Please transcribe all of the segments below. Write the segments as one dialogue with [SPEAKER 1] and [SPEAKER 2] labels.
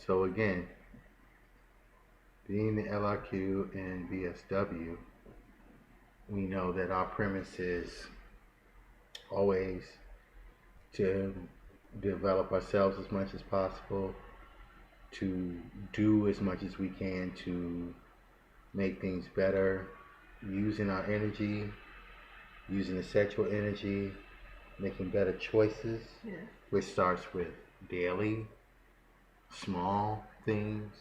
[SPEAKER 1] So again, being the LRQ and BSW, we know that our premise is always to develop ourselves as much as possible, to do as much as we can to make things better, using our energy, using the sexual energy, making better choices,
[SPEAKER 2] Yeah.
[SPEAKER 1] which starts with daily, small things,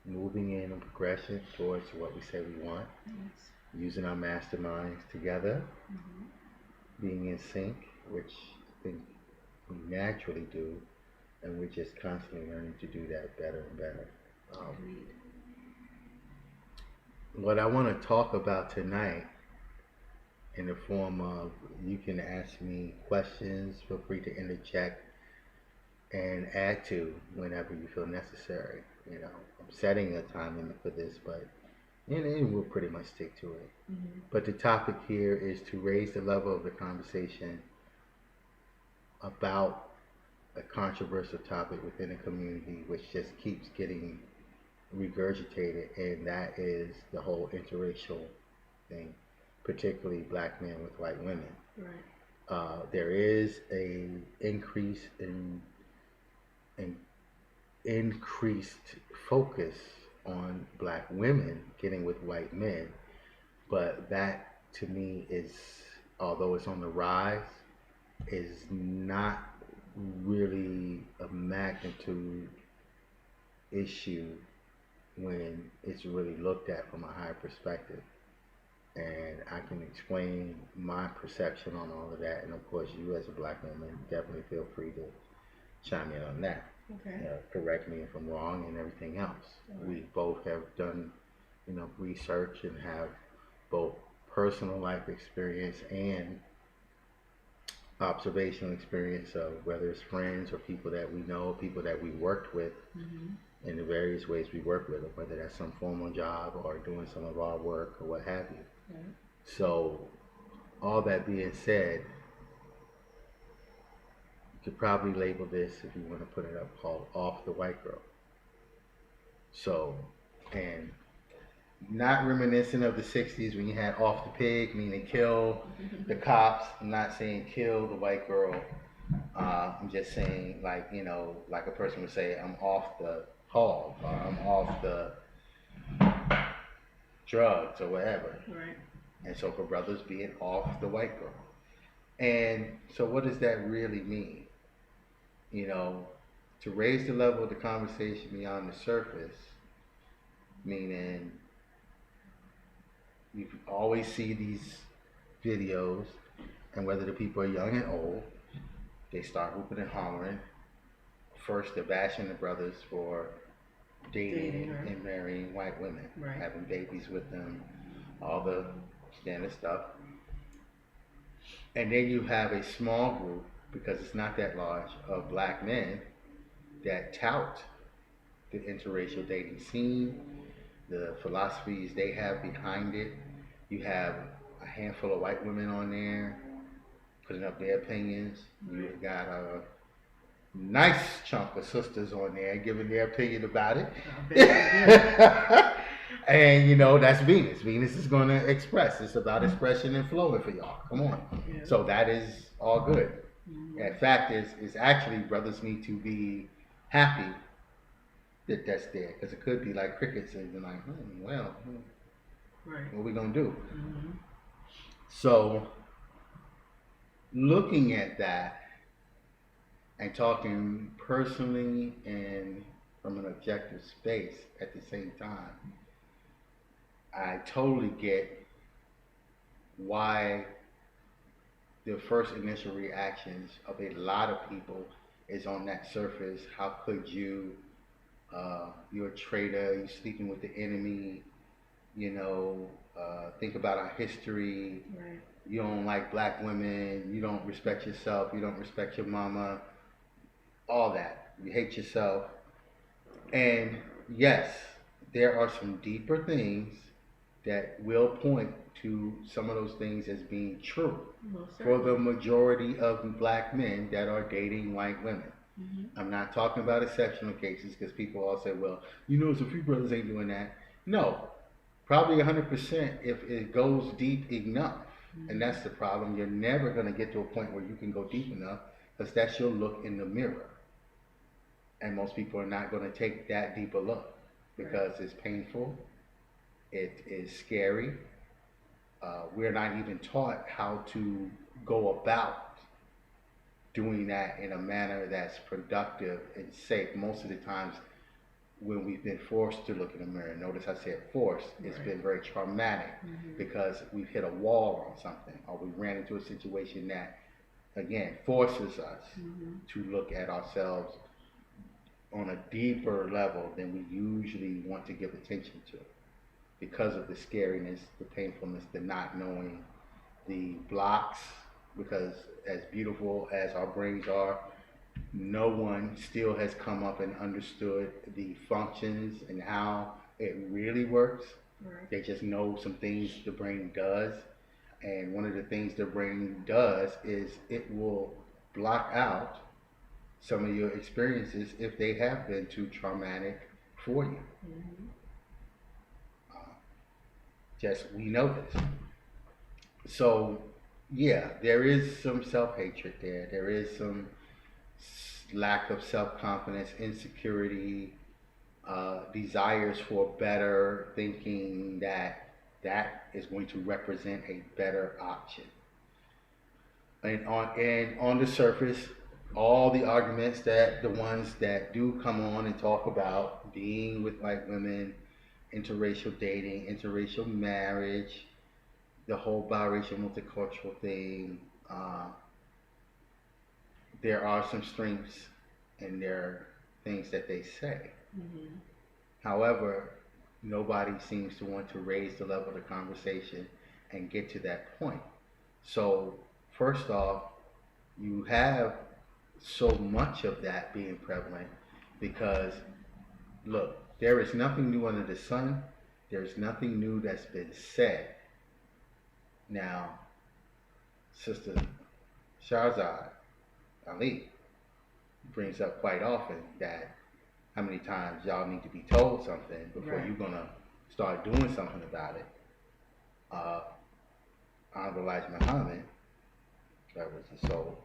[SPEAKER 1] moving in a progression towards what we say we want,
[SPEAKER 2] Yes.
[SPEAKER 1] using our masterminds together,
[SPEAKER 2] Mm-hmm.
[SPEAKER 1] being in sync, which I think we naturally do, and we're just constantly learning to do that better and better.
[SPEAKER 2] Agreed.
[SPEAKER 1] What I want to talk about tonight, in the form of, you can ask me questions, feel free to interject and add to whenever you feel necessary. You know, I'm setting a time limit for this, but and we'll pretty much stick to it.
[SPEAKER 2] Mm-hmm.
[SPEAKER 1] But the topic here is to raise the level of the conversation about a controversial topic within a community, which just keeps getting regurgitated, and that is the whole interracial thing, particularly black men with white women.
[SPEAKER 2] Right.
[SPEAKER 1] There is a increase in increased focus on black women getting with white men, but that to me is, although it's on the rise, is not really a magnitude issue when it's really looked at from a higher perspective. And I can explain my perception on all of that. And of course, you as a black woman, definitely feel free to chime in on that.
[SPEAKER 2] Okay.
[SPEAKER 1] Correct me if I'm wrong and everything else.
[SPEAKER 2] All
[SPEAKER 1] We
[SPEAKER 2] right.
[SPEAKER 1] both have done, research and have both personal life experience and observational experience of whether it's friends or people that we know, people that we worked with
[SPEAKER 2] Mm-hmm.
[SPEAKER 1] in the various ways we work with them, whether that's some formal job or doing some of our work or what have you.
[SPEAKER 2] Right.
[SPEAKER 1] So, all that being said, you could probably label this, if you want to put it up, called Off the White Girl. So, and not reminiscent of the 60s when you had off the pig, meaning kill the cops. I'm not saying kill the white girl. I'm just saying, like, like a person would say, I'm off the hog, or I'm off the drugs, or whatever.
[SPEAKER 2] Right.
[SPEAKER 1] And so for brothers being off the white girl. And so what does that really mean? You know, to raise the level of the conversation beyond the surface, meaning you always see these videos, and whether the people are young and old, they start whooping and hollering. First, they're bashing the brothers for dating
[SPEAKER 2] Dating, right.
[SPEAKER 1] and marrying white women,
[SPEAKER 2] Right.
[SPEAKER 1] having babies with them, all the standard stuff. And then you have a small group, because it's not that large, of black men that tout the interracial dating scene, the philosophies they have behind it. You have a handful of white women on there putting up their opinions. You've got a nice chunk of sisters on there giving their opinion about it.
[SPEAKER 2] I bet
[SPEAKER 1] And that's Venus. Venus is going to express. It's about expression and flowing for y'all. Come on.
[SPEAKER 2] Yeah.
[SPEAKER 1] So that is all good.
[SPEAKER 2] Mm-hmm.
[SPEAKER 1] In fact, is actually brothers need to be happy that that's there, because it could be like crickets and be like,
[SPEAKER 2] Right.
[SPEAKER 1] what are we gonna do?
[SPEAKER 2] Mm-hmm.
[SPEAKER 1] So, looking at that and talking personally and from an objective space at the same time, I totally get why the first initial reactions of a lot of people is on that surface. How could you? You're a traitor. You're sleeping with the enemy. Think about our history.
[SPEAKER 2] Right.
[SPEAKER 1] You don't like black women. You don't respect yourself. You don't respect your mama. All that. You hate yourself. And yes, there are some deeper things that will point to some of those things as being true
[SPEAKER 2] Most
[SPEAKER 1] for
[SPEAKER 2] certainly.
[SPEAKER 1] the majority of black men that are dating white women. I'm not talking about exceptional cases because people all say, well, some few brothers ain't doing that. No, probably 100% if it goes deep enough. And that's the problem. You're never going to get to a point where you can go deep enough because that's your look in the mirror. And most people are not going to take that deep a look because it's painful, it is scary. We're not even taught how to go about doing that in a manner that's productive and safe. Most of the times, when we've been forced to look in the mirror, notice I said forced, it's been very traumatic because we've hit a wall on something or we ran into a situation that, again, forces us to look at ourselves on a deeper level than we usually want to give attention to because of the scariness, the painfulness, the not knowing, the blocks, because as beautiful as our brains are, no one still has come up and understood the functions and how it really works.
[SPEAKER 2] Right.
[SPEAKER 1] They just know some things the brain does. And one of the things the brain does is it will block out some of your experiences if they have been too traumatic for you. Just we know this. So yeah, there is some self-hatred there. There is some lack of self-confidence, insecurity, desires for better, thinking that that is going to represent a better option. And on the surface, all the arguments that the ones that do come on and talk about being with white women, interracial dating, interracial marriage, the whole biracial multicultural thing, there are some strengths in their things that they say. However, nobody seems to want to raise the level of the conversation and get to that point. So, first off, you have so much of that being prevalent because, look, there is nothing new under the sun. There's nothing new that's been said. Now, Sister Shahrazad Ali brings up quite often that how many times y'all need to be told something before you're gonna start doing something about it. Honorable Elijah Muhammad, that was the soul,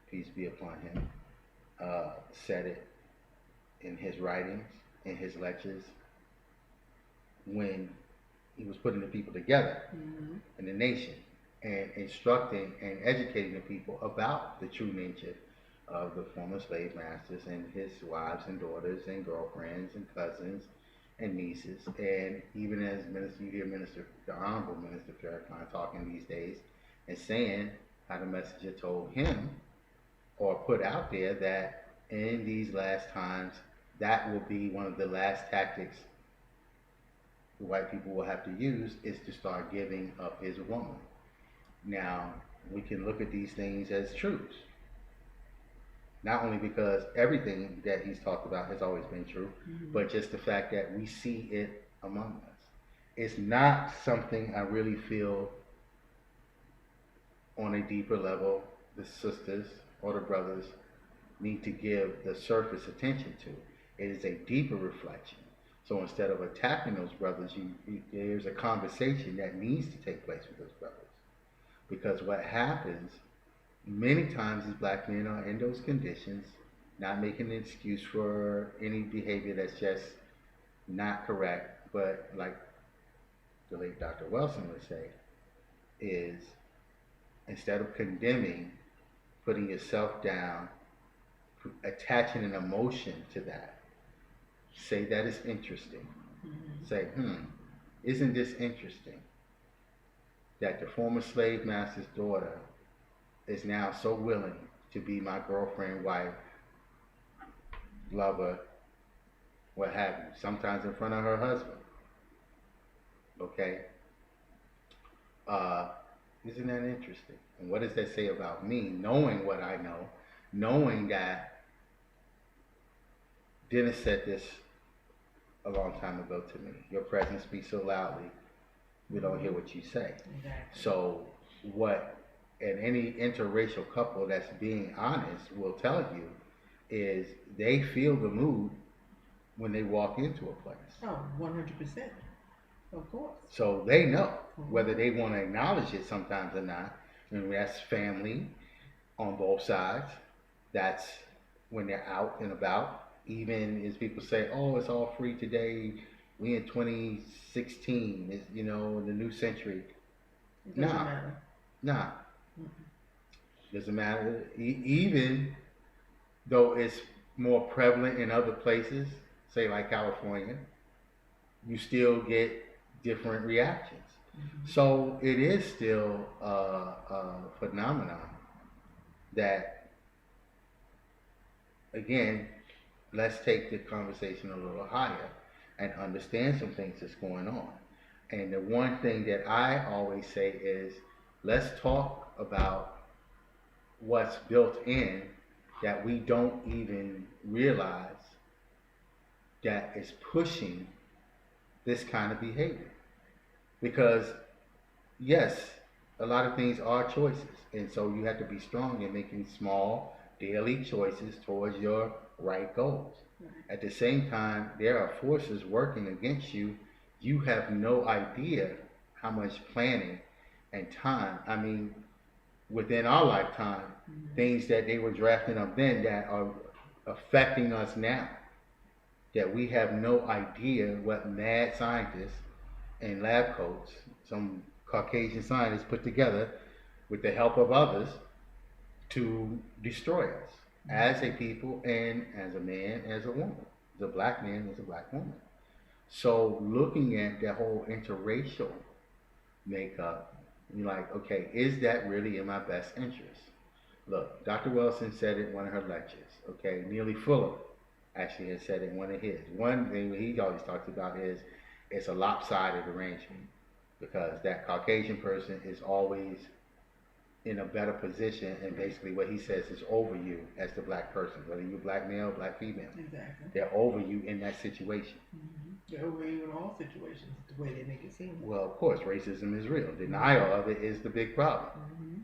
[SPEAKER 1] peace be upon him, said it in his writings, in his lectures, when he was putting the people together in the nation and instructing and educating the people about the true nature of the former slave masters and his wives and daughters and girlfriends and cousins and nieces. And even as minister, you hear the Honorable Minister Farrakhan talking these days and saying how the messenger told him or put out there that in these last times, that will be one of the last tactics the white people will have to use is to start giving up his woman. Now, we can look at these things as truths. Not only because everything that he's talked about has always been true, but just the fact that we see it among us. It's not something I really feel on a deeper level the sisters or the brothers need to give the surface attention to. It is a deeper reflection. So instead of attacking those brothers, there's a conversation that needs to take place with those brothers. Because what happens many times is black men are in those conditions, not making an excuse for any behavior that's just not correct, but like the late Dr. Wilson would say, is instead of condemning, putting yourself down, attaching an emotion to that, say that is interesting. Say, isn't this interesting? That the former slave master's daughter is now so willing to be my girlfriend, wife, lover, what have you, sometimes in front of her husband. Okay? Isn't that interesting? And what does that say about me, knowing what I know, knowing that Dennis said this a long time ago to me. Your presence speaks so loudly, we don't hear what you say.
[SPEAKER 2] Exactly.
[SPEAKER 1] So what, and any interracial couple that's being honest will tell you is they feel the mood when they walk into a place.
[SPEAKER 2] Oh, 100%. Of course.
[SPEAKER 1] So they know whether they want to acknowledge it sometimes or not. And that's family on both sides. That's when they're out and about. Even as people say, "Oh, it's all free today. We in 2016. It's, you know, the new century."
[SPEAKER 2] It doesn't matter.
[SPEAKER 1] Nah.
[SPEAKER 2] Mm-mm.
[SPEAKER 1] Doesn't matter. Even though it's more prevalent in other places, say like California, you still get different reactions.
[SPEAKER 2] Mm-hmm.
[SPEAKER 1] So it is still a phenomenon that, again, let's take the conversation a little higher and understand some things that's going on. And the one thing that I always say is, let's talk about what's built in that we don't even realize that is pushing this kind of behavior. Because, yes, a lot of things are choices. And so you have to be strong in making small daily choices towards your right goals.
[SPEAKER 2] Right.
[SPEAKER 1] At the same time, there are forces working against you. You have no idea how much planning and time. I mean, within our lifetime, things that they were drafting up then that are affecting us now, that we have no idea what mad scientists in lab coats, some Caucasian scientists put together with the help of others to destroy us as a people and as a man, as a woman, as a black man, as a black woman. So looking at that whole interracial makeup, you're like, okay, is that really in my best interest? Look, Dr. Wilson said it in one of her lectures, okay? Neely Fuller actually has said it in one of his. One thing he always talks about is it's a lopsided arrangement because that Caucasian person is always in a better position, and basically what he says is over you as the black person, whether you're black male, black female.
[SPEAKER 2] Exactly.
[SPEAKER 1] They're over you in that situation.
[SPEAKER 2] Mm-hmm. They're over you in all situations, the way they make it seem.
[SPEAKER 1] Well, of course, racism is real. Denial of it is the big problem.
[SPEAKER 2] Mm-hmm.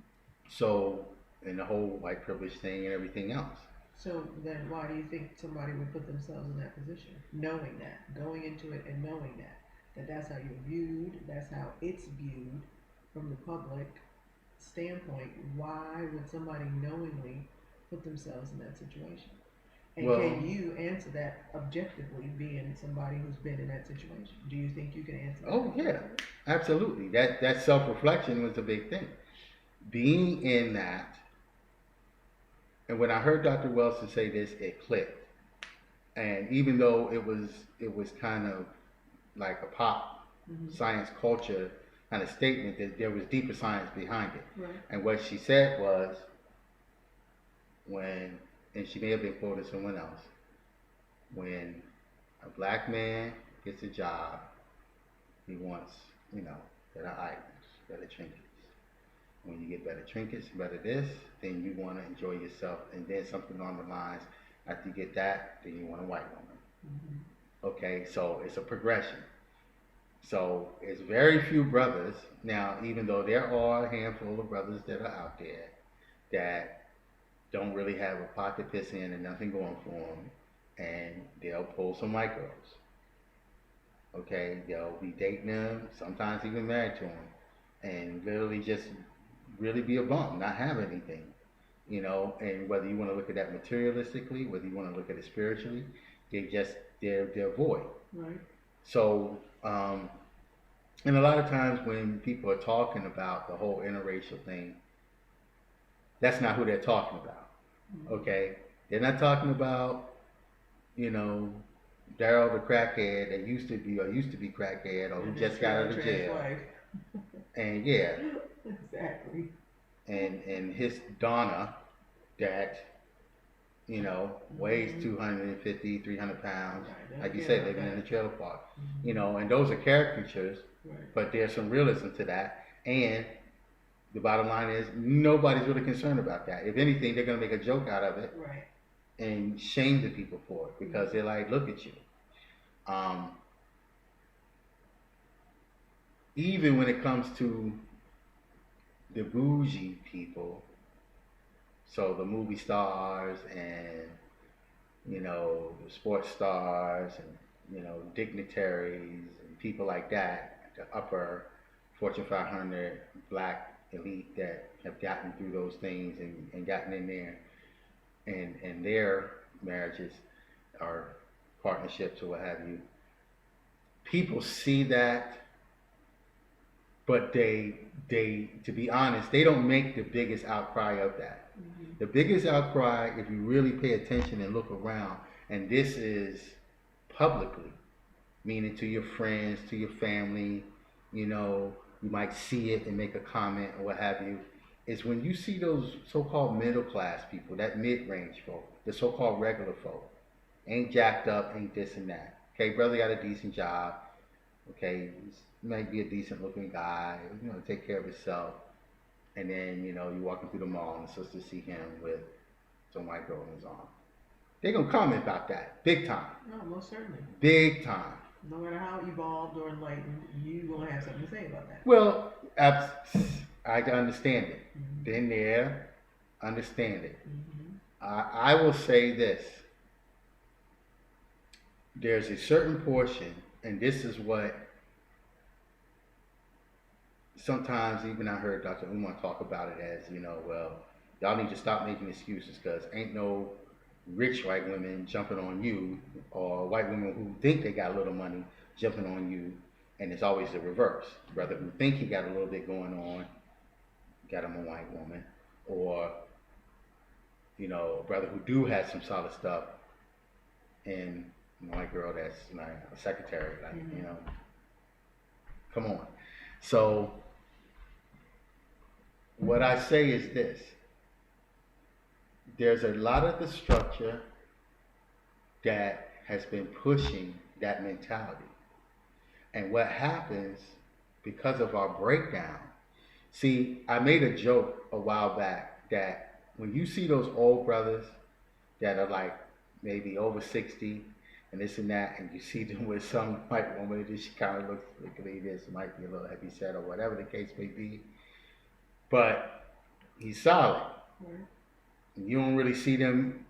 [SPEAKER 1] So, and the whole white privilege thing and everything else.
[SPEAKER 2] So then why do you think somebody would put themselves in that position? Knowing that, going into it and knowing that that's how you're viewed, that's how it's viewed from the public standpoint. Why would somebody knowingly put themselves in that situation? And
[SPEAKER 1] Well,
[SPEAKER 2] can you answer that objectively, being somebody who's been in that situation? Do you think you can answer that?
[SPEAKER 1] Oh yeah, absolutely. That self-reflection was a big thing. Being in that, and when I heard Dr. Wilson say this, it clicked. And even though it was kind of like a pop science culture kind of statement, that there was deeper science behind it.
[SPEAKER 2] Right.
[SPEAKER 1] And what she said was, and she may have been quoting someone else, when a black man gets a job, he wants, better items, better trinkets. When you get better trinkets, better this, then you want to enjoy yourself. And then something on the lines, after you get that, then you want a white woman.
[SPEAKER 2] Mm-hmm.
[SPEAKER 1] Okay, so it's a progression. So it's very few brothers. Now, even though there are a handful of brothers that are out there that don't really have a pot to piss in and nothing going for them, and they'll pull some white girls. Okay, they'll be dating them, sometimes even married to them, and literally just really be a bum, not have anything, and whether you want to look at that materialistically, whether you want to look at it spiritually, they're void.
[SPEAKER 2] Right.
[SPEAKER 1] So, and a lot of times when people are talking about the whole interracial thing, that's not who they're talking about. Okay? They're not talking about, Daryl the crackhead that used to be crackhead or who just got out of jail. And yeah.
[SPEAKER 2] Exactly.
[SPEAKER 1] And his Donna that, weighs 250, 300 pounds,
[SPEAKER 2] Right.
[SPEAKER 1] like you said, living in a trailer park.
[SPEAKER 2] Mm-hmm.
[SPEAKER 1] And those are caricatures,
[SPEAKER 2] Right.
[SPEAKER 1] but there's some realism to that. And the bottom line is nobody's really concerned about that. If anything, they're going to make a joke out of it.
[SPEAKER 2] Right.
[SPEAKER 1] And shame the people for it because they're like, look at you. Even when it comes to the bougie people, so the movie stars and sports stars and dignitaries and people like that, the upper Fortune 500 black elite that have gotten through those things and gotten in there and their marriages or partnerships or what have you. People see that, but they to be honest, they don't make the biggest outcry of that.
[SPEAKER 2] Mm-hmm.
[SPEAKER 1] The biggest outcry, if you really pay attention and look around, and this is publicly, meaning to your friends, to your family, you might see it and make a comment or what have you, is when you see those so-called middle class people, that mid-range folk, the so-called regular folk, ain't jacked up, ain't this and that. Okay, brother got a decent job. Okay, he might be a decent looking guy, take care of himself. And then, you're walking through the mall and the sisters see him with some white girl in his arm. They're going to comment about that. Big time.
[SPEAKER 2] No, most certainly.
[SPEAKER 1] Big time.
[SPEAKER 2] No matter how evolved or enlightened, you will have something to say about that.
[SPEAKER 1] Well, I understand it. Mm-hmm. Been there, understand it. Mm-hmm. I will say this. There's a certain portion, and this is what sometimes even I heard Dr. Umar talk about it as, well, y'all need to stop making excuses because ain't no rich white women jumping on you or white women who think they got a little money jumping on you, and it's always the reverse. Brother who think he got a little bit going on, got him a white woman, or a brother who do have some solid stuff and a white girl that's like a secretary, like, mm-hmm. Come on. So what I say is this. There's a lot of the structure that has been pushing that mentality. And what happens because of our breakdown, see, I made a joke a while back that when you see those old brothers that are like maybe over 60 and this and that, and you see them with some white woman that she kind of looks like this, might be a little heavy set or whatever the case may be, but he's solid. Mm-hmm. You don't really see them,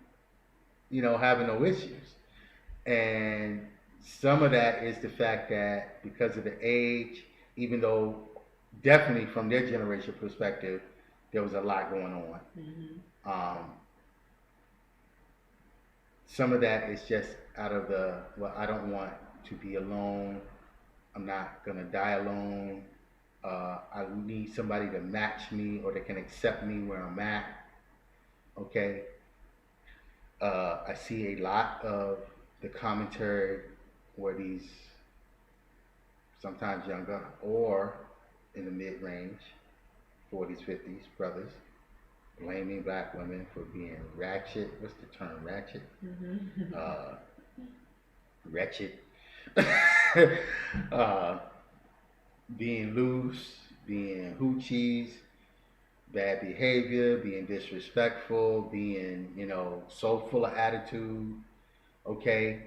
[SPEAKER 1] having no issues. And some of that is the fact that because of the age, even though definitely from their generation perspective, there was a lot going on. Mm-hmm. Some of that is just out of I don't want to be alone. I'm not going to die alone. I need somebody to match me or that can accept me where I'm at. Okay. I see a lot of the commentary where these sometimes younger or in the mid-range, 40s, 50s brothers blaming black women for being ratchet. What's the term? Ratchet? Mm-hmm. Wretched. Being loose, being hoochies, bad behavior, being disrespectful, being, so full of attitude. Okay,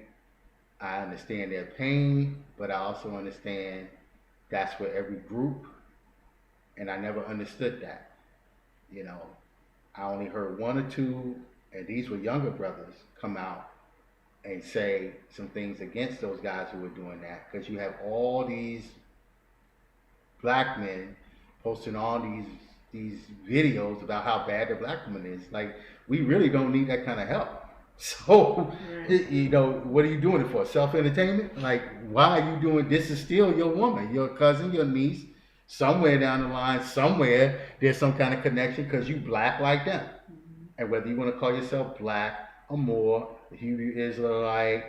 [SPEAKER 1] I understand their pain, but I also understand that's for every group, and I never understood that. I only heard one or two, and these were younger brothers, come out and say some things against those guys who were doing that, because you have all these black men posting all these videos about how bad the black woman is. Like, we really don't need that kind of help. So, what are you doing it for? Self-entertainment? Like, why are you doing this? Is still your woman, your cousin, your niece. Somewhere down the line, somewhere, there's some kind of connection because you black like them. Mm-hmm. And whether you want to call yourself black or more, Hebrew Israelite,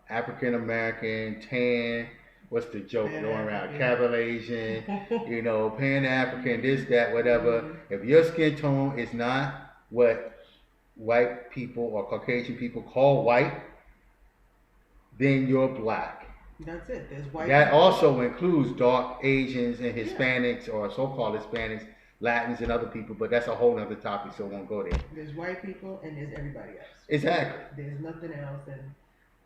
[SPEAKER 1] African American, tan, what's the joke going around? Cabral-Asian, Pan-African, this, that, whatever. Mm-hmm. If your skin tone is not what white people or Caucasian people call white, then you're black.
[SPEAKER 2] That's it. There's white
[SPEAKER 1] that people. Also includes dark Asians and Hispanics, or so-called Hispanics, Latins, and other people, but that's a whole other topic, so I won't go there.
[SPEAKER 2] There's white people and there's everybody else.
[SPEAKER 1] Exactly.
[SPEAKER 2] There's nothing else, and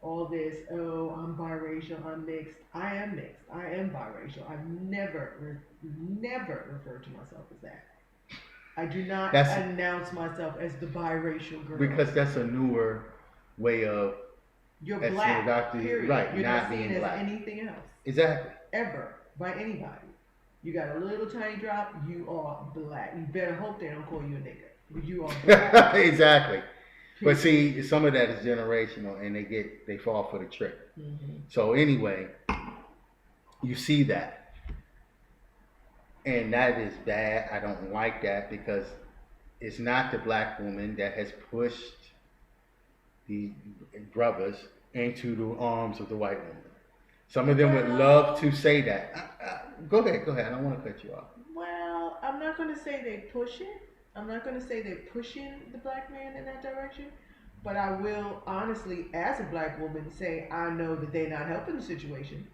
[SPEAKER 2] all this, I'm biracial, I'm mixed. I am mixed. I am biracial. I've never referred to myself as that. I do not announce myself as the biracial girl.
[SPEAKER 1] Because that's a newer way of
[SPEAKER 2] You're
[SPEAKER 1] as
[SPEAKER 2] black.
[SPEAKER 1] Dr.
[SPEAKER 2] Period.
[SPEAKER 1] Right,
[SPEAKER 2] You're
[SPEAKER 1] not
[SPEAKER 2] not
[SPEAKER 1] being
[SPEAKER 2] seen as
[SPEAKER 1] black.
[SPEAKER 2] anything else.
[SPEAKER 1] Exactly.
[SPEAKER 2] Ever by anybody. You got a little tiny drop. You are black. You better hope they don't call you a nigga. You are black.
[SPEAKER 1] Exactly. But see, some of that is generational, and they fall for the trick.
[SPEAKER 2] Mm-hmm.
[SPEAKER 1] So anyway, you see that, and that is bad. I don't like that because it's not the black woman that has pushed the brothers into the arms of the white woman. Some of them would love to say that. Go ahead. I don't want to cut you off.
[SPEAKER 2] Well, I'm not going to say they push it. I'm not going to say they're pushing the black man in that direction. But I will honestly, as a black woman, say I know that they're not helping the situation.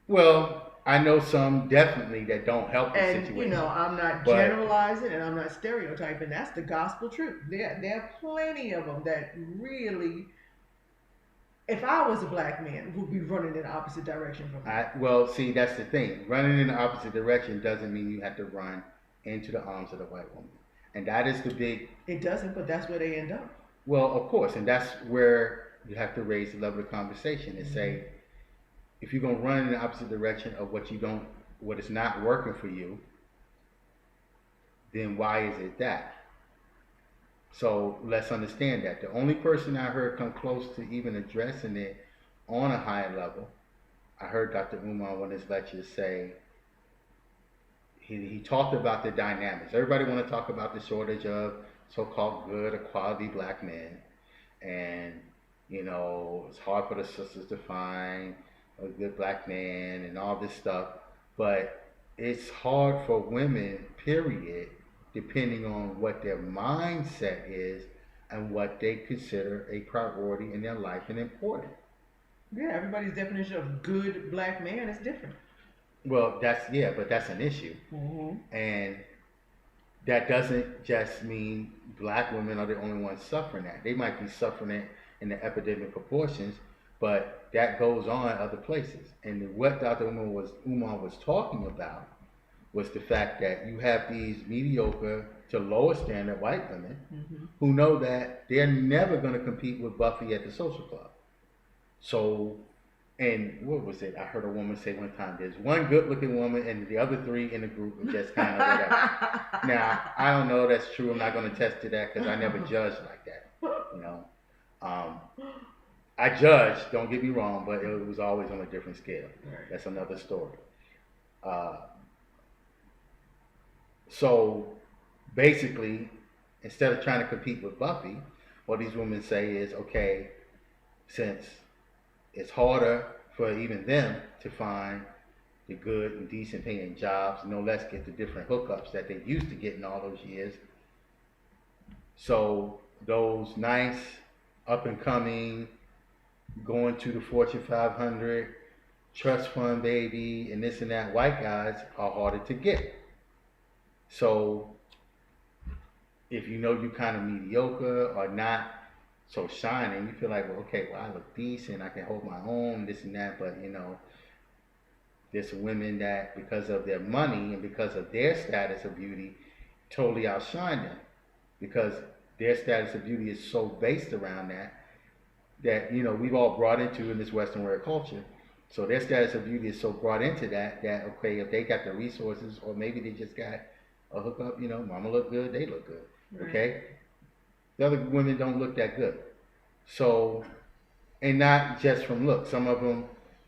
[SPEAKER 1] Well, I know some definitely that don't help the situation.
[SPEAKER 2] And, I'm not generalizing and I'm not stereotyping. That's the gospel truth. There are plenty of them that really, if I was a black man, would be running in the opposite direction from me.
[SPEAKER 1] Well, see, that's the thing. Running in the opposite direction doesn't mean you have to run into the arms of the white woman. And that is the big...
[SPEAKER 2] It doesn't, but that's where they end up.
[SPEAKER 1] Well, of course. And that's where you have to raise the level of conversation and say, if you're going to run in the opposite direction of what is not working for you, then why is it that? So let's understand that. The only person I heard come close to even addressing it on a higher level, I heard Dr. Umar on one of his lectures say, he talked about the dynamics. Everybody want to talk about the shortage of so-called good or quality black men. And, it's hard for the sisters to find a good black man and all this stuff. But it's hard for women, period, depending on what their mindset is and what they consider a priority in their life and important.
[SPEAKER 2] Yeah, everybody's definition of good black man is different.
[SPEAKER 1] Well, but that's an issue.
[SPEAKER 2] Mm-hmm.
[SPEAKER 1] And that doesn't just mean black women are the only ones suffering that. They might be suffering it in the epidemic proportions, but that goes on other places. And what Dr. Umar was talking about was the fact that you have these mediocre to lower standard white women who know that they're never going to compete with Buffy at the social club. So, and what was it? I heard a woman say one time, there's one good looking woman and the other three in the group are just kind of whatever. Now, I don't know if that's true. I'm not going to attest to that because I never judged like that. I judged, don't get me wrong, but it was always on a different scale.
[SPEAKER 2] Right.
[SPEAKER 1] That's another story. So basically, instead of trying to compete with Buffy, what these women say is, okay, since it's harder for even them to find the good and decent paying jobs, let's get the different hookups that they used to get in all those years. So those nice, up and coming, going to the Fortune 500, trust fund baby, and this and that, white guys are harder to get. So if you kind of mediocre or not so shining, you feel like, well, okay, I look decent, I can hold my own, this and that, but there's women that because of their money and because of their status of beauty totally outshine them because their status of beauty is so based around that we've all brought into in this Western world culture. So their status of beauty is so brought into that okay, if they got the resources or maybe they just got a hookup, mama look good, they look good.
[SPEAKER 2] Right.
[SPEAKER 1] Okay? The other women don't look that good. So, and not just from looks. Some of them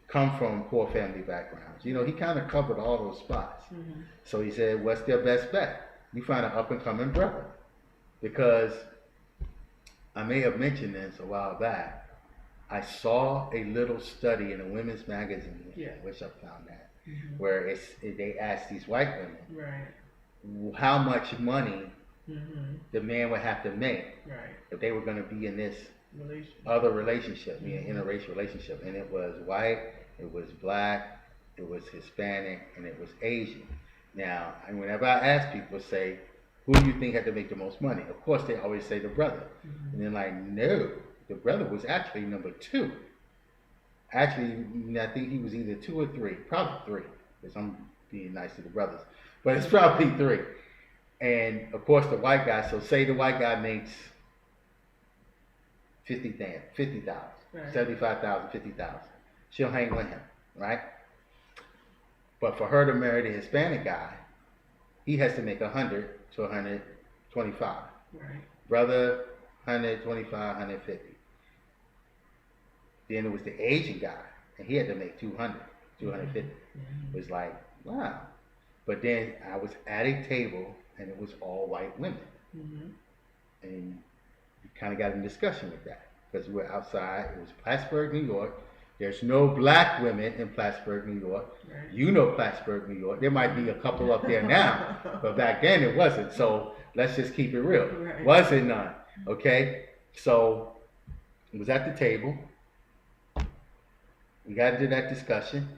[SPEAKER 1] come from poor family backgrounds. He kind of covered all those spots.
[SPEAKER 2] Mm-hmm.
[SPEAKER 1] So he said, what's their best bet? You find an up and coming brother. Because I may have mentioned this a while back. I saw a little study in a women's magazine, which I found that, where they asked these white women how much money the man would have to make if they were going to be in this other relationship, an interracial relationship. And it was white, it was black, it was Hispanic, and it was Asian. Now, whenever I ask people, say, who do you think had to make the most money? Of course, they always say the brother. And they're like, no, the brother was actually number 2. Actually, I think he was either 2 or 3, probably 3, because I'm being nice to the brothers. But it's probably 3. And of course, the white guy, so say the white guy makes 50,000,
[SPEAKER 2] Right.
[SPEAKER 1] 75,000, 50,000. She'll hang with him, right? But for her to marry the Hispanic guy, he has to make 100 to 125.
[SPEAKER 2] Right.
[SPEAKER 1] Brother, 125, 150. Then it was the Asian guy, and he had to make 200, 250.
[SPEAKER 2] Mm-hmm.
[SPEAKER 1] It was like, wow. But then I was at a table, and it was all white women.
[SPEAKER 2] Mm-hmm.
[SPEAKER 1] And we kind of got in discussion with that because we were outside. It was Plattsburgh, New York. There's no black women in Plattsburgh, New York.
[SPEAKER 2] Right.
[SPEAKER 1] You know Plattsburgh, New York. There might be a couple up there now, but back then it wasn't. So let's just keep it real.
[SPEAKER 2] Right.
[SPEAKER 1] Wasn't none. Okay? So it was at the table. We got into that discussion,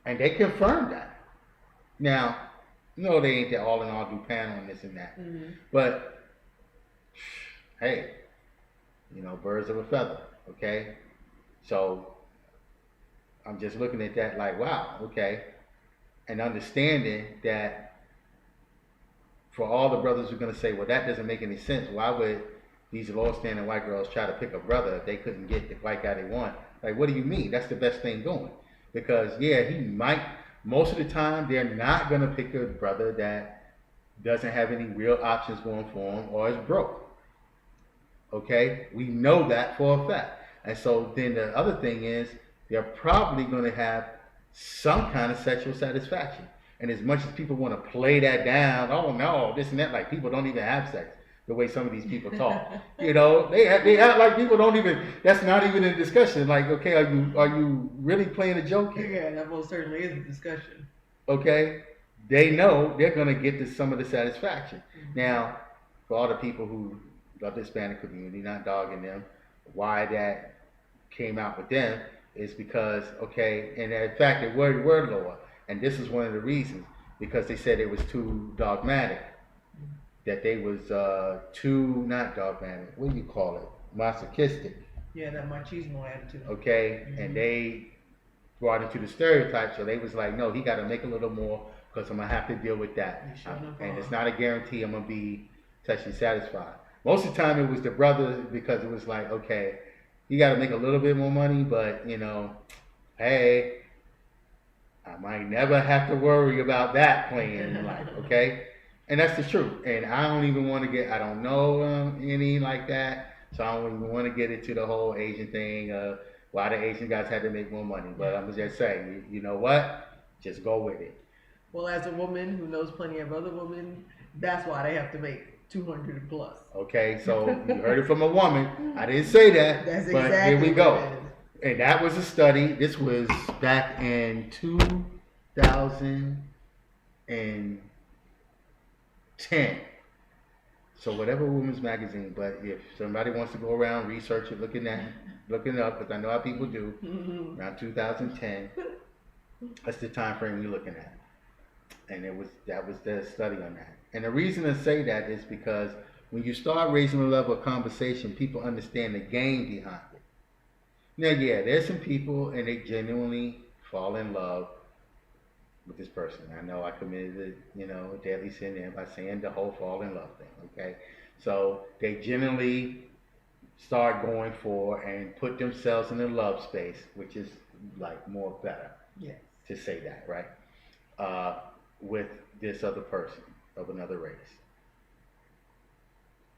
[SPEAKER 1] and they confirmed that. Now, no, they ain't the all in all do panel and this and that.
[SPEAKER 2] Mm-hmm.
[SPEAKER 1] But hey, birds of a feather, okay? So I'm just looking at that like, wow, okay. And understanding that for all the brothers who are going to say, well, that doesn't make any sense. Why would these low standing white girls try to pick a brother if they couldn't get the white guy they want? Like, what do you mean? That's the best thing going. Because, yeah, he might, most of the time, they're not going to pick a brother that doesn't have any real options going for him or is broke. Okay? We know that for a fact. And so then the other thing is, they're probably going to have some kind of sexual satisfaction. And as much as people want to play that down, oh no, this and that, like people don't even have sex the way some of these people talk. They act like people don't even, that's not even a discussion. Like, okay, are you really playing a joke here?
[SPEAKER 2] Yeah, that most certainly is a discussion.
[SPEAKER 1] Okay? They know they're going to get to some of the satisfaction.
[SPEAKER 2] Mm-hmm.
[SPEAKER 1] Now, for all the people who love the Hispanic community, not dogging them, why that came out with them is because, okay, and in fact, they were lower. And this is one of the reasons, because they said it was too dogmatic. That they was too, not dogmatic, what do you call it? Masochistic.
[SPEAKER 2] Yeah, that machismo attitude.
[SPEAKER 1] Okay, mm-hmm. And they brought it to the stereotype, so they was like, no, he got to make a little more because I'm going to have to deal with that. And it's not a guarantee I'm going to be sexually satisfied. Most of the time it was the brother because it was like, okay, you got to make a little bit more money, but, hey, I might never have to worry about that playing in life, okay? And that's the truth. And I don't even want to get, I don't know any like that, so I don't even want to get into the whole Asian thing, why the Asian guys had to make more money. But I'm just saying, you know what? Just go with it.
[SPEAKER 2] Well, as a woman who knows plenty of other women, that's why they have to make 200 plus.
[SPEAKER 1] Okay, so you heard it from a woman. I didn't say that,
[SPEAKER 2] that's
[SPEAKER 1] but
[SPEAKER 2] exactly
[SPEAKER 1] here we go. And that was a study. This was back in 2010. So whatever women's magazine, but if somebody wants to go around, research it, looking it up, because I know how people do, mm-hmm. Around 2010, that's the time frame we're looking at. And that was the study on that. And the reason to say that is because when you start raising the level of conversation, people understand the game behind it. Now, yeah, there's some people and they genuinely fall in love with this person. I know I committed a deadly sin there by saying the whole fall in love thing, okay? So they generally start going for and put themselves in the love space, which is like more better to say that, right? With this other person of another race.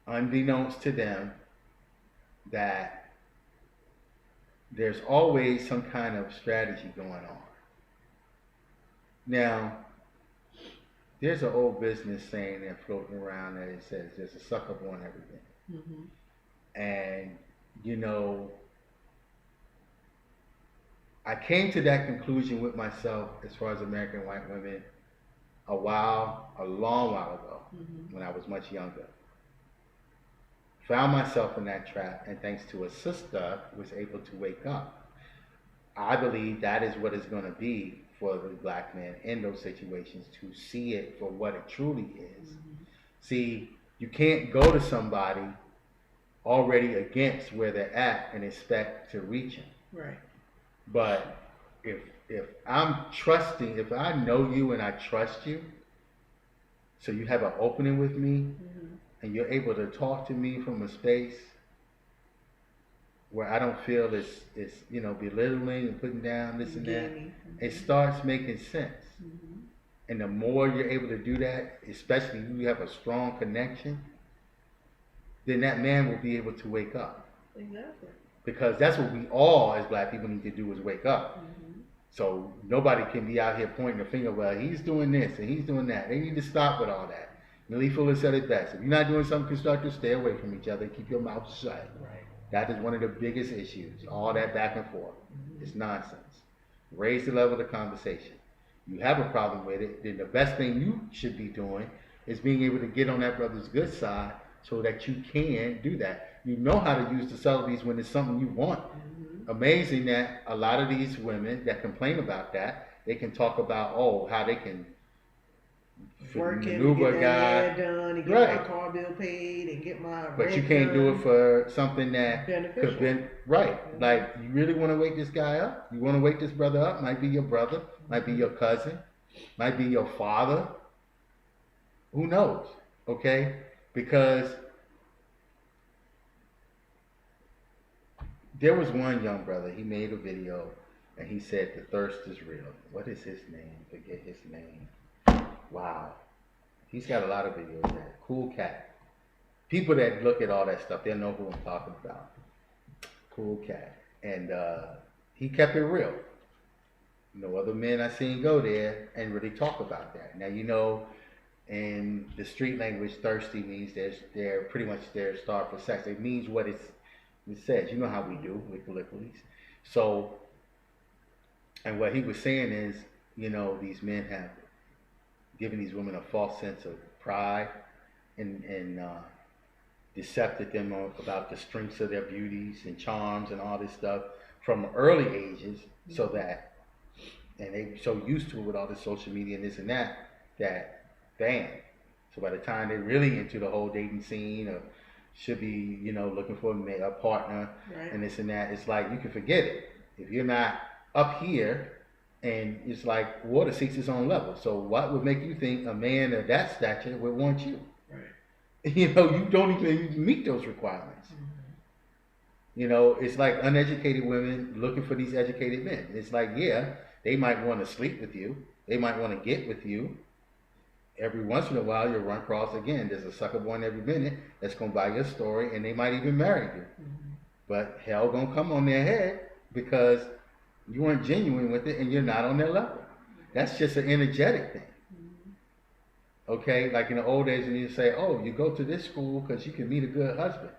[SPEAKER 1] Unbeknownst to them that there's always some kind of strategy going on. Now, there's an old business saying that floating around that it says there's a suck up on everything. Mm-hmm. And, I came to that conclusion with myself as far as American white women a long while ago, mm-hmm. when I was much younger. Found myself in that trap, and thanks to a sister, was able to wake up. I believe that is what it's going to be for the black man in those situations, to see it for what it truly is. Mm-hmm. See, you can't go to somebody already against where they're at and expect to reach them.
[SPEAKER 2] Right.
[SPEAKER 1] But if I'm trusting, if I know you and I trust you, so you have an opening with me, mm-hmm. and you're able to talk to me from a space where I don't feel it's belittling and putting down this and that.
[SPEAKER 2] Gamey.
[SPEAKER 1] It starts making sense.
[SPEAKER 2] Mhm.
[SPEAKER 1] And the more you're able to do that, especially if you have a strong connection, then that man will be able to wake up.
[SPEAKER 2] Exactly.
[SPEAKER 1] Because that's what we all as black people need to do is wake up.
[SPEAKER 2] Mhm.
[SPEAKER 1] So nobody can be out here pointing a finger, well, he's doing this and he's doing that. They need to stop with all that. Millie Fuller said it best. If you're not doing something constructive, stay away from each other. Keep your mouth shut.
[SPEAKER 2] Right.
[SPEAKER 1] That is one of the biggest issues. All that back and forth.
[SPEAKER 2] Mhm.
[SPEAKER 1] It's nonsense. Raise the level of the conversation. You have a problem with it, then the best thing you should be doing is being able to get on that brother's good side so that you can do that. You know how to use the subtleties when it's something you want.
[SPEAKER 2] Mhm.
[SPEAKER 1] Amazing that a lot of these women that complain about that, they can talk about, how they can
[SPEAKER 2] Working to
[SPEAKER 1] maneuver
[SPEAKER 2] get
[SPEAKER 1] a
[SPEAKER 2] their
[SPEAKER 1] guy.
[SPEAKER 2] hair done and get
[SPEAKER 1] Right.
[SPEAKER 2] my car bill paid and get my
[SPEAKER 1] But you
[SPEAKER 2] rent
[SPEAKER 1] can't do it
[SPEAKER 2] done.
[SPEAKER 1] for something that
[SPEAKER 2] Beneficial.
[SPEAKER 1] could be right. Like, you really want to wake this guy up? You want to wake this brother up? Might be your brother, might be your cousin, might be your father. Who knows? Okay? Because there was one young brother, he made a video and he said the thirst is real. What is his name? Forget his name. Wow. He's got a lot of videos there. Cool cat. People that look at all that stuff, they'll know who I'm talking about. Cool cat. And he kept it real. No other men I seen go there and really talk about that. Now, in the street language, thirsty means they're pretty much they're starved for sex. It means what it says. You know how we do with Gallipoli. So, and what he was saying is, these men have given these women a false sense of pride and decepted them about the strengths of their beauties and charms and all this stuff from early ages, so that, and they so used to it with all this social media and this and that bam. So by the time they're really into the whole dating scene or should be, looking for a partner
[SPEAKER 2] Right.
[SPEAKER 1] and this and that, it's like you can forget it. If you're not up here, and it's like water seeks its own level. So what would make you think a man of that stature would want you?
[SPEAKER 2] Right.
[SPEAKER 1] You don't even meet those requirements.
[SPEAKER 2] Mhm.
[SPEAKER 1] It's like uneducated women looking for these educated men. It's like, yeah, they might want to sleep with you. They might want to get with you. Every once in a while, you'll run across again. There's a sucker born every minute that's going to buy your story, and they might even marry you.
[SPEAKER 2] Mhm.
[SPEAKER 1] But hell going to come on their head because you weren't genuine with it and you're not on their level. That's just an energetic thing.
[SPEAKER 2] Mhm.
[SPEAKER 1] Okay? Like in the old days when you say, oh, you go to this school because you can meet a good husband.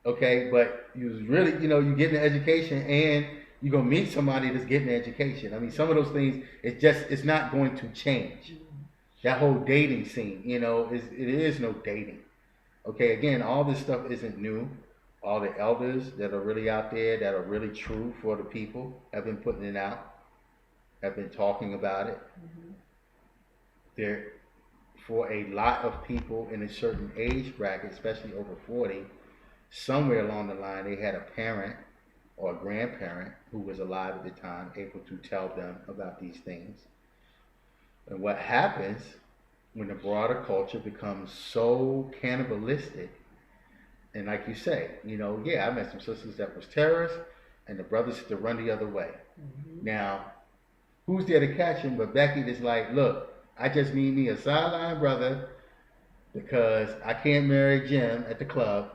[SPEAKER 1] Okay? But you was really, you getting an education and you're going to meet somebody that's getting an education. I mean, some of those things, it's not going to change.
[SPEAKER 2] Mhm.
[SPEAKER 1] That whole dating scene, it is no dating. Okay? Again, all this stuff isn't new. All the elders that are really out there, that are really true for the people, have been putting it out, have been talking about it.
[SPEAKER 2] Mhm.
[SPEAKER 1] There, for a lot of people in a certain age bracket, especially over 40, somewhere along the line they had a parent or a grandparent who was alive at the time, able to tell them about these things. And what happens when the broader culture becomes so cannibalistic, and like you say, I met some sisters that was terrorists, and the brothers had to run the other way.
[SPEAKER 2] Mhm.
[SPEAKER 1] Now, who's there to catch him? But Becky is like, look, I just need me a sideline brother because I can't marry Jim at the club.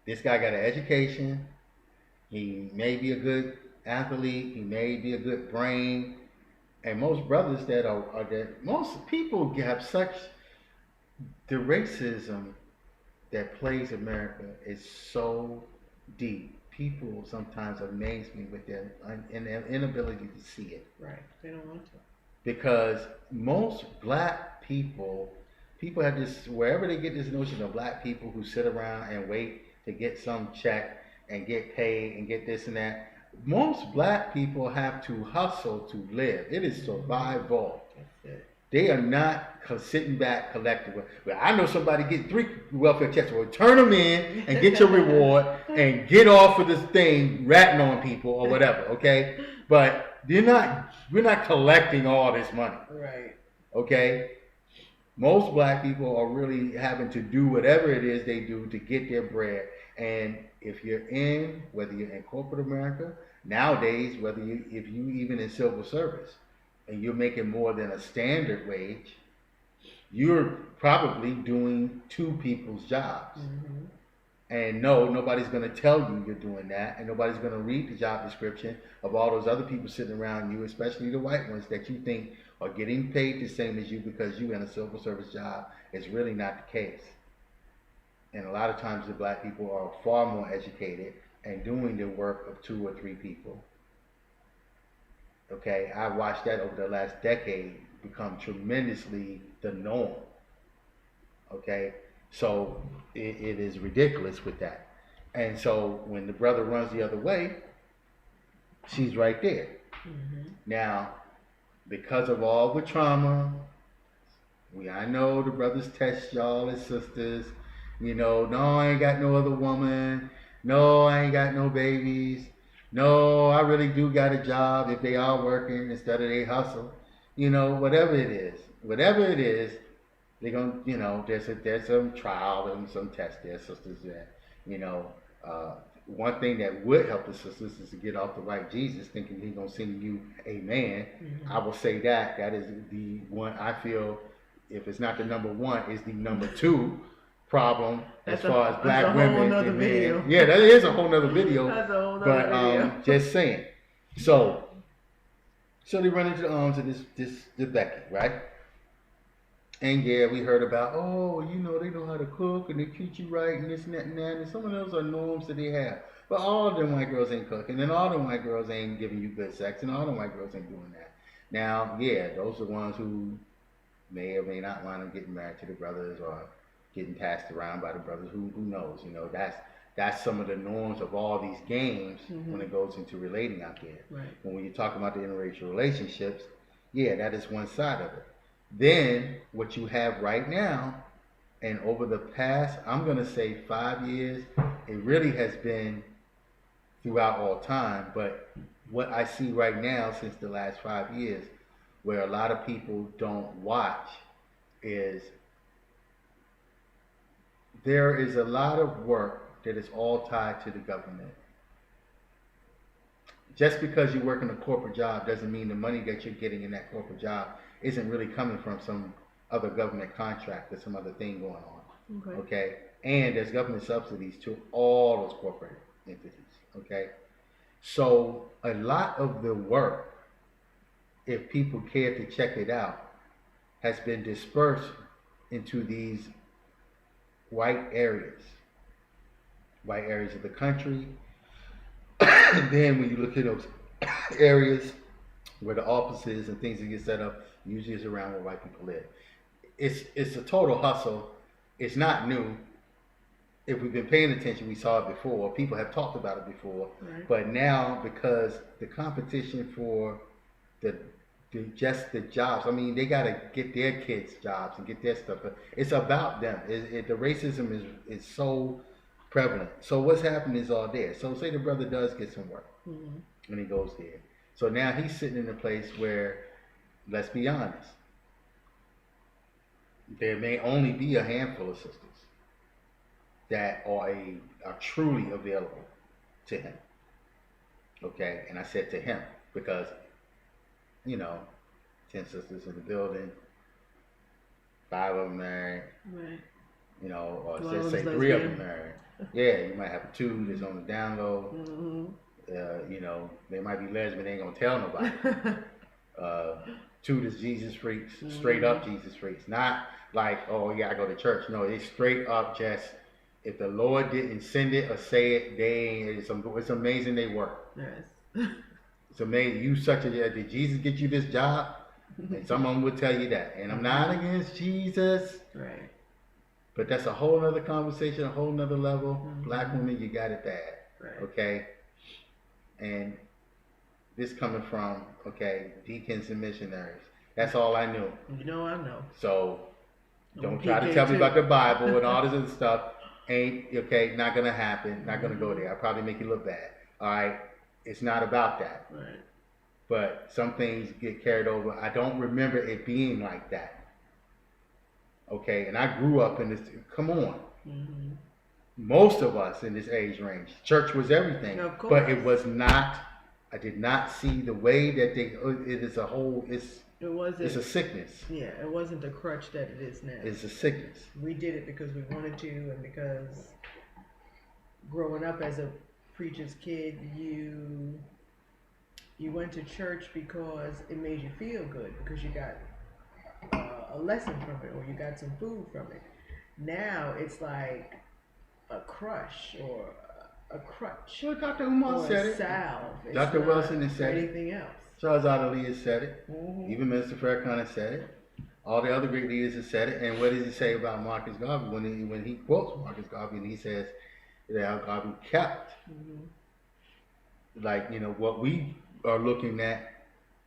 [SPEAKER 1] This guy got an education. He may be a good athlete. He may be a good brain. And most brothers most people have such, the racism that plays America is so deep. People sometimes amaze me with their inability to see it.
[SPEAKER 2] Right. They don't want to.
[SPEAKER 1] Because most black people have this, wherever they get this notion of black people who sit around and wait to get some check and get paid and get this and that. Most black people have to hustle to live. It is survival.
[SPEAKER 2] That's it.
[SPEAKER 1] They are not sitting back collecting. Well, I know somebody get 3 welfare checks. Well, turn them in and get your reward and get off of this thing ratting on people or whatever, okay? But we're not collecting all this money,
[SPEAKER 2] Right.
[SPEAKER 1] okay? Most black people are really having to do whatever it is they do to get their bread. And if whether you're in corporate America, nowadays, if you even in civil service, and you're making more than a standard wage, you're probably doing two people's jobs.
[SPEAKER 2] Mm-hmm.
[SPEAKER 1] And no, nobody's going to tell you you're doing that, and nobody's going to read the job description of all those other people sitting around you, especially the white ones that you think are getting paid the same as you because you're in a civil service job. It's really not the case. And a lot of times the black people are far more educated and doing the work of two or three people. Okay, I watched that over the last decade become tremendously the norm. Okay, so it is ridiculous with that. And so when the brother runs the other way, she's right there.
[SPEAKER 2] Mm-hmm.
[SPEAKER 1] Now, because of all the trauma, I know the brothers test y'all as sisters. You know, no, I ain't got no other woman. No, I ain't got no babies. No, I really do got a job if they are working instead of they hustle. You know, whatever it is, they're gonna, you know, there's some trial and some test there, sisters. That, you know, one thing that would help the sisters is to get off the white Jesus, thinking he's gonna sing you amen. Mm-hmm. I will say that is the one I feel, if it's not the number one, is the number two problem as far as black women and men. Yeah, that is a whole nother video.
[SPEAKER 2] That's a whole nother video.
[SPEAKER 1] Just saying. So they run into the arms of this Becky, right? And yeah, we heard about, oh, you know, they know how to cook and they treat you right and this and that and that, and some of those are norms that they have. But all of them white girls ain't cooking, and all them white girls ain't giving you good sex, and all them white girls ain't doing that. Now, yeah, those are the ones who may or may not wind up getting married to the brothers or getting passed around by the brothers. Who knows? You know, that's some of the norms of all these games when it goes into relating out there.
[SPEAKER 2] Right.
[SPEAKER 1] And when you talk about the interracial relationships, yeah, that is one side of it. Then what you have right now, and over the past, I'm going to say 5 years, it really has been throughout all time, but what I see right now since the last 5 years, where a lot of people don't watch, is there is a lot of work that is all tied to the government. Just because you work in a corporate job doesn't mean the money that you're getting in that corporate job isn't really coming from some other government contract or some other thing going on. Okay? And there's government subsidies to all those corporate entities. Okay? So a lot of the work, if people care to check it out, has been dispersed into these white areas of the country. And then when you look at those areas where the offices and things that get set up, usually it's around where white people live. It's a total hustle. It's not new. If we've been paying attention, we saw it before. People have talked about it before. Right. But now, because the competition for the jobs, I mean, they got to get their kids jobs and get their stuff. It's about them. The racism is so prevalent. So what's happening is all there. So say the brother does get some work, and he goes there. So now he's sitting in a place where, let's be honest, there may only be a handful of sisters that are truly available to him. Okay, and I said to him because, you know, 10 sisters in the building, 5 of them married, right? You know, or let's say 3 of them married. Yeah, you might have 2 that's on the down low. You know, they might be lesbian, they ain't gonna tell nobody. 2 that's Jesus freaks, straight up Jesus freaks. Not like, oh yeah, I go to church. No, it's straight up just, if the Lord didn't send it or say it, it's amazing they work. Yes. It's amazing. Did Jesus get you this job? And some of them would tell you that. And I'm not against Jesus. Right. But that's a whole nother conversation, a whole nother level. Black women, you got it bad. Right. Okay? And this coming from, deacons and missionaries. That's all I knew.
[SPEAKER 2] You know I know.
[SPEAKER 1] So don't try to tell me about the Bible and all this other stuff. Not gonna happen. Not gonna go there. I'll probably make you look bad. All right? It's not about that. Right. But some things get carried over. I don't remember it being like that. Okay, and I grew up in this. Come on. most of us in this age range. Church was everything,
[SPEAKER 2] Of course.
[SPEAKER 1] but it was not. I did not see the way that they. It is a whole.
[SPEAKER 2] It wasn't.
[SPEAKER 1] It's a sickness.
[SPEAKER 2] Yeah, it wasn't the crutch that it is now.
[SPEAKER 1] It's a sickness.
[SPEAKER 2] We did it because we wanted to, and because growing up as a preacher's kid, you went to church because it made you feel good, because you got a lesson from it, or you got some food from it. Now it's like a crush or a crutch.
[SPEAKER 1] Sure, Dr. Umar said it.
[SPEAKER 2] Salve.
[SPEAKER 1] Dr. Wilson has said it.
[SPEAKER 2] Anything else?
[SPEAKER 1] Charles Otterly has said it.
[SPEAKER 2] Mm-hmm.
[SPEAKER 1] Even Minister Farrakhan has said it. All the other great leaders have said it. And what does he say about Marcus Garvey when he quotes Marcus Garvey and he says that Garvey kept, like, what we are looking at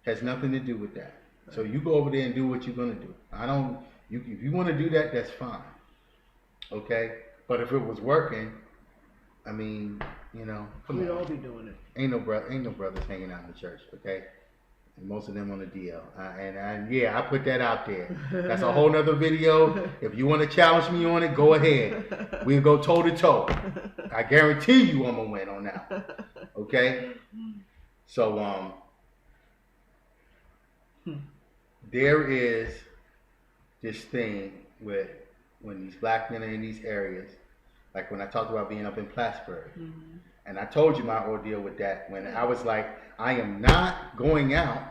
[SPEAKER 1] has nothing to do with that. So you go over there and do what you're gonna do. If you want to do that, that's fine. Okay, but if it was working, I mean, come
[SPEAKER 2] We'd
[SPEAKER 1] on.
[SPEAKER 2] all be doing it.
[SPEAKER 1] Ain't no brothers hanging out in the church. Okay, and most of them on the DL. I put that out there. That's a whole nother video. If you want to challenge me on it, go ahead. We'll go toe to toe. I guarantee you, I'm gonna win on that. Okay, so there is this thing with when these black men are in these areas, like when I talked about being up in Plattsburgh, and I told you my ordeal with that when I was like, I am not going out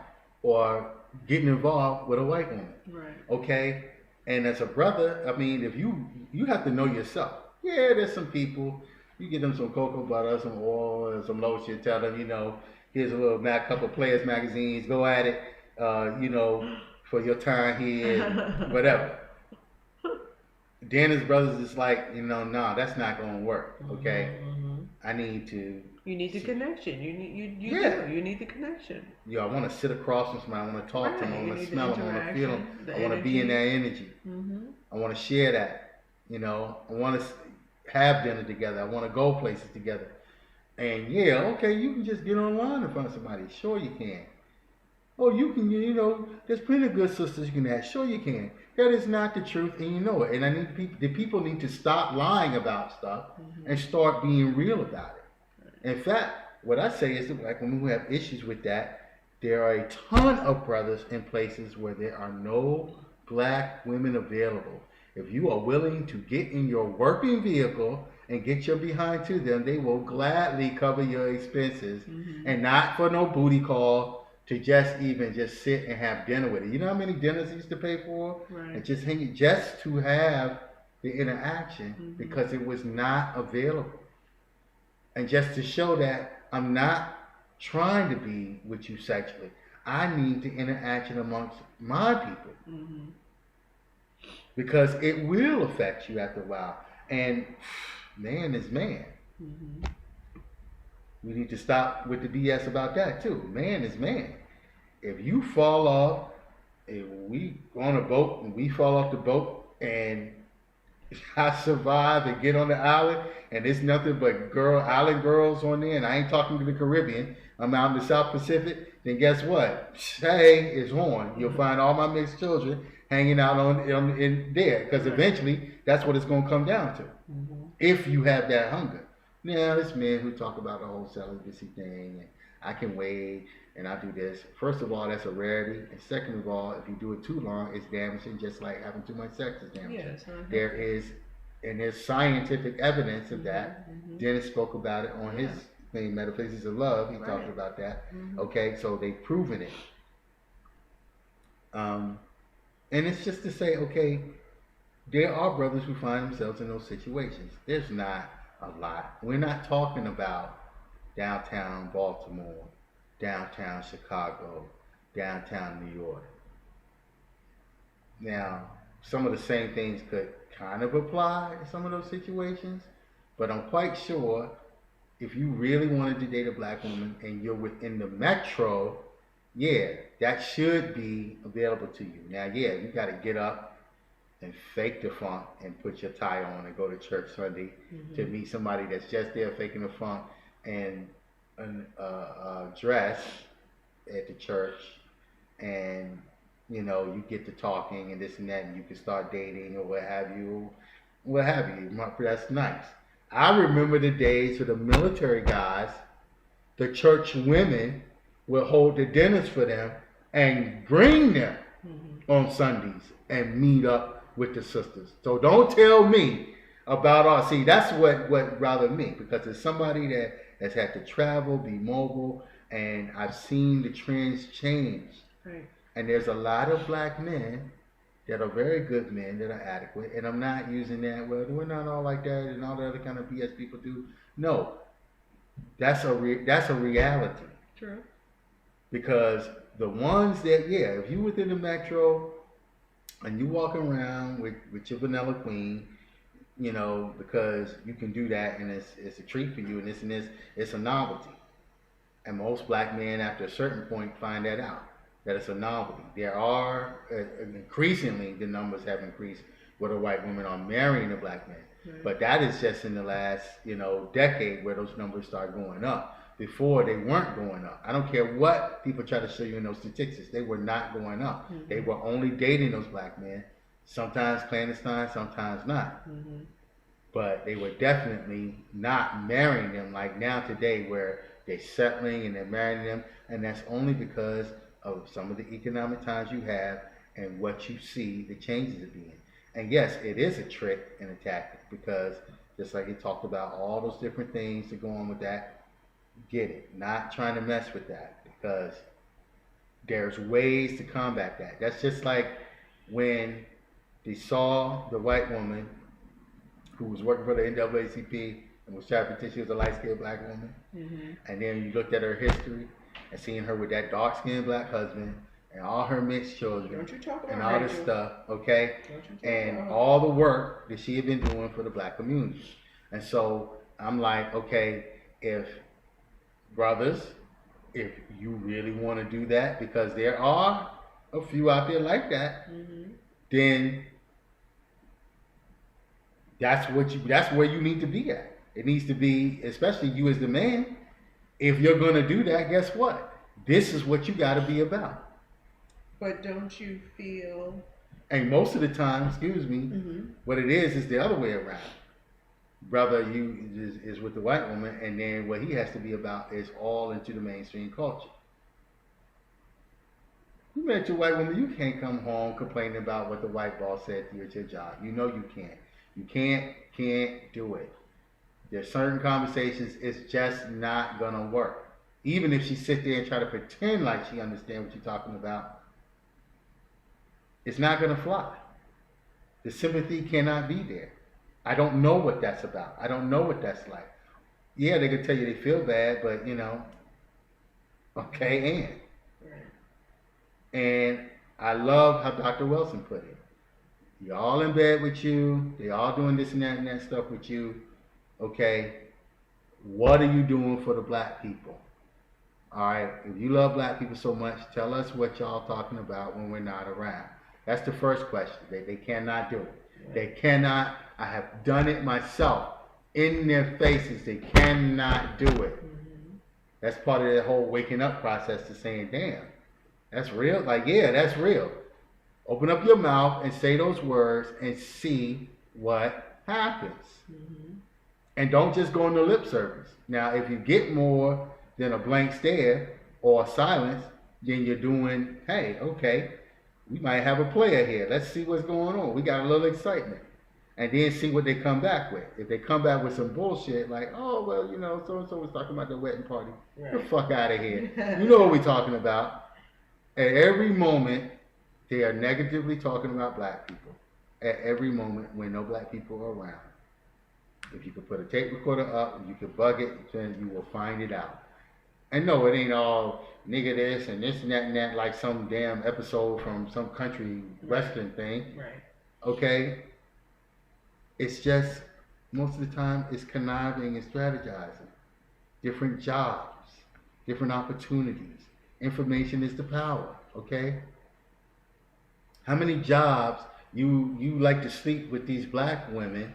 [SPEAKER 1] or getting involved with a white woman.
[SPEAKER 2] Right.
[SPEAKER 1] Okay? And as a brother, I mean, if you have to know yourself. Yeah, there's some people, you give them some cocoa butter, some oil, and some lotion, tell them, here's a little couple of Players magazines, go at it, for your time here, and whatever. Then his brothers is like, no, that's not going to work. Okay, I need to.
[SPEAKER 2] You need the connection. You need the connection.
[SPEAKER 1] I want to sit across from somebody. I want to talk to them. I want to smell them. I want to feel them. I want to be in that energy. I want to share that. I want to have dinner together. I want to go places together. And okay, you can just get online in front of somebody. Sure, you can. Oh, you can, there's plenty of good sisters you can have. Sure, you can. That is not the truth, and you know it. And the people need to stop lying about stuff and start being real about it. In fact, what I say is that black women who have issues with that, there are a ton of brothers in places where there are no black women available. If you are willing to get in your working vehicle and get your behind to them, they will gladly cover your expenses, and not for no booty call. To just sit and have dinner with it. You know how many dinners he used to pay for?
[SPEAKER 2] Right.
[SPEAKER 1] And just hang it just to have the interaction because it was not available. And just to show that I'm not trying to be with you sexually. I need the interaction amongst my people. Because it will affect you after a while. And man is man. We need to stop with the BS about that too. Man is man. If you fall off, if we on a boat and we fall off the boat and I survive and get on the island and it's nothing but island girls on there and I ain't talking to the Caribbean, I'm out in the South Pacific, then guess what? Hey, it's on. You'll find all my mixed children hanging out in there because eventually that's what it's going to come down to. If you have that hunger. Now, there's men who talk about the whole celibacy thing, and I can wait, and I do this. First of all, that's a rarity, and second of all, if you do it too long, it's damaging, just like having too much sex is damaging.
[SPEAKER 2] Yes,
[SPEAKER 1] There's scientific evidence of that. Dennis spoke about it on his thing, Metaphysics of Love. He talked about that. Okay, so they've proven it. And it's just to say, okay, there are brothers who find themselves in those situations. There's not a lot. We're not talking about downtown Baltimore, downtown Chicago, downtown New York. Now, some of the same things could kind of apply in some of those situations, but I'm quite sure if you really wanted to date a black woman and you're within the metro, that should be available to you. Now, you got to get up and fake the funk and put your tie on and go to church Sunday to meet somebody that's just there faking the funk and dress at the church, and you get to talking and this and that, and you can start dating or what have you. That's nice. I remember the days of the military guys, the church women would hold the dinners for them and bring them on Sundays and meet up with the sisters. So don't tell me about all. See, that's what bothered me, because it's somebody that has had to travel, be mobile, and I've seen the trends change.
[SPEAKER 2] Right.
[SPEAKER 1] And there's a lot of black men that are very good men that are adequate, and I'm not using that, well, we're not all like that and all the other kind of BS people do. No, that's a reality.
[SPEAKER 2] True.
[SPEAKER 1] Because the ones that, yeah, if you within the metro and you walk around with your vanilla queen, you know, because you can do that and it's a treat for you and this, it's a novelty. And most black men after a certain point find that out, that it's a novelty. There are, increasingly, the numbers have increased where the white women are marrying a black man.
[SPEAKER 2] Right.
[SPEAKER 1] But that is just in the last, decade where those numbers start going up. Before, they weren't going up. I don't care what people try to show you in those statistics. They were not going up.
[SPEAKER 2] Mm-hmm.
[SPEAKER 1] They were only dating those black men, sometimes clandestine, sometimes not.
[SPEAKER 2] Mm-hmm.
[SPEAKER 1] But they were definitely not marrying them like now today, where they're settling and they're marrying them. And that's only because of some of the economic times you have and what you see the changes are being. And yes, it is a trick and a tactic, because just like you talked about all those different things that go on with that, get it. Not trying to mess with that, because there's ways to combat that. That's just like when they saw the white woman who was working for the NAACP and was trying to pretend she was a light-skinned black woman.
[SPEAKER 2] Mm-hmm.
[SPEAKER 1] And then you looked at her history and seeing her with that dark-skinned black husband and all her mixed children.
[SPEAKER 2] Don't you talk about
[SPEAKER 1] and all this stuff, okay? And all the work that she had been doing for the black community. And so I'm like, okay, if brothers, if you really want to do that, because there are a few out there like that, then that's where you need to be at. It needs to be, especially you as the man, if you're going to do that, guess what? This is what you got to be about.
[SPEAKER 2] But don't you feel...
[SPEAKER 1] And most of the time, excuse me, what it is the other way around. Brother is with the white woman, and then what he has to be about is all into the mainstream culture. You met your white woman, you can't come home complaining about what the white boss said to you at your job. You know you can't. You can't do it. There's certain conversations, it's just not gonna work. Even if she sits there and try to pretend like she understands what you're talking about, it's not gonna fly. The sympathy cannot be there. I don't know what that's about. I don't know what that's like. Yeah, they could tell you they feel bad, but okay, and I love how Dr. Wilson put it. You're all in bed with you. They all doing this and that stuff with you. Okay, what are you doing for the black people? All right, if you love black people so much, tell us what y'all talking about when we're not around. That's the first question. They cannot do it. They cannot. I have done it myself. In their faces, they cannot do it. That's part of the whole waking up process to saying, damn, that's real? Like, yeah, that's real. Open up your mouth and say those words and see what happens. And don't just go into lip service. Now, if you get more than a blank stare or silence, then you're doing, hey, okay, we might have a player here. Let's see what's going on. We got a little excitement. And then see what they come back with. If they come back with some bullshit like, oh, well, so-and-so was talking about the wedding party. Right. Get the fuck out of here. You know what we're talking about. At every moment, they are negatively talking about black people. At every moment when no black people are around. If you could put a tape recorder up, you could bug it, then you will find it out. And no, it ain't all nigga this and that like some damn episode from some country western thing.
[SPEAKER 2] Right.
[SPEAKER 1] Okay? It's just, most of the time, it's conniving and strategizing. Different jobs, different opportunities. Information is the power, okay? How many jobs you like to sleep with these black women,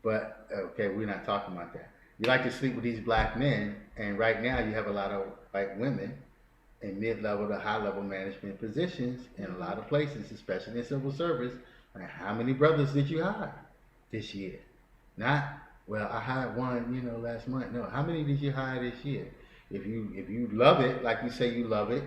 [SPEAKER 1] but, okay, we're not talking about that. You like to sleep with these black men, and right now you have a lot of white women in mid-level to high-level management positions in a lot of places, especially in civil service. And how many brothers did you hire this year? Not Well, I hired one, last month. No, how many did you hire this year? If you love it, like you say you love it,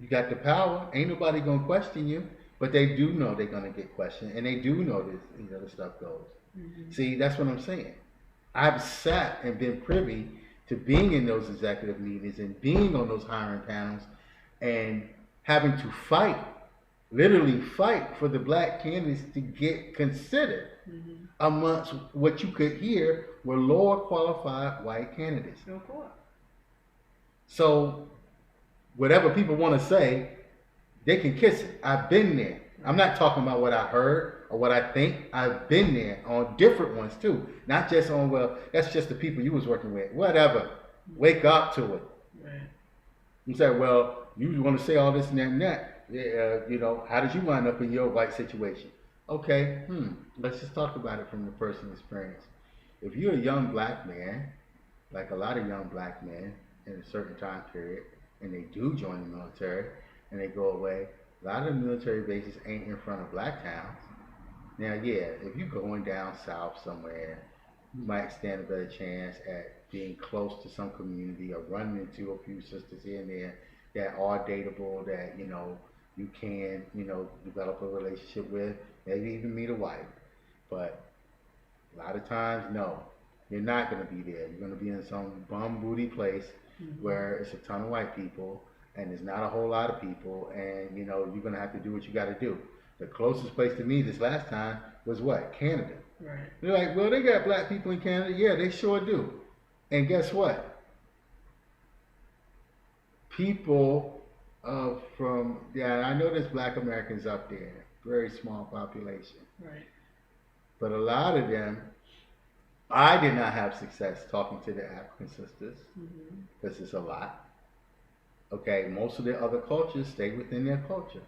[SPEAKER 1] you got the power. Ain't nobody gonna question you. But they do know they're gonna get questioned, and they do know this, the stuff goes.
[SPEAKER 2] Mm-hmm.
[SPEAKER 1] See, that's what I'm saying. I've sat and been privy to being in those executive meetings and being on those hiring panels and having to fight, literally fight for the black candidates to get considered
[SPEAKER 2] Mm-hmm.
[SPEAKER 1] amongst what you could hear were lower qualified white candidates.
[SPEAKER 2] Of course.
[SPEAKER 1] So whatever people want to say, they can kiss it. I've been there. I'm not talking about what I heard or what I think. I've been there on different ones too. Not just on, well, that's just the people you was working with. Whatever. Wake up to it.
[SPEAKER 2] Right.
[SPEAKER 1] You say, well, you want to say all this and that and that. Yeah, how did you wind up in your white situation? Okay, let's just talk about it from the personal experience. If you're a young black man, like a lot of young black men in a certain time period, and they do join the military and they go away, a lot of the military bases ain't in front of black towns. Now, yeah, if you're going down south somewhere, you might stand a better chance at being close to some community or running into a few sisters here and there that are dateable, that, you can, develop a relationship with, maybe even meet a wife. But a lot of times, no, you're not going to be there. You're going to be in some bum booty place where it's a ton of white people and there's not a whole lot of people, and you're going to have to do what you got to do. The closest place to me this last time was what? Canada.
[SPEAKER 2] Right.
[SPEAKER 1] They're like, well, they got black people in Canada. Yeah, they sure do. And guess what? People I know there's black Americans up there, very small population.
[SPEAKER 2] Right.
[SPEAKER 1] But a lot of them, I did not have success talking to the African sisters, because it's a lot. Okay, most of the other cultures stay within their culture.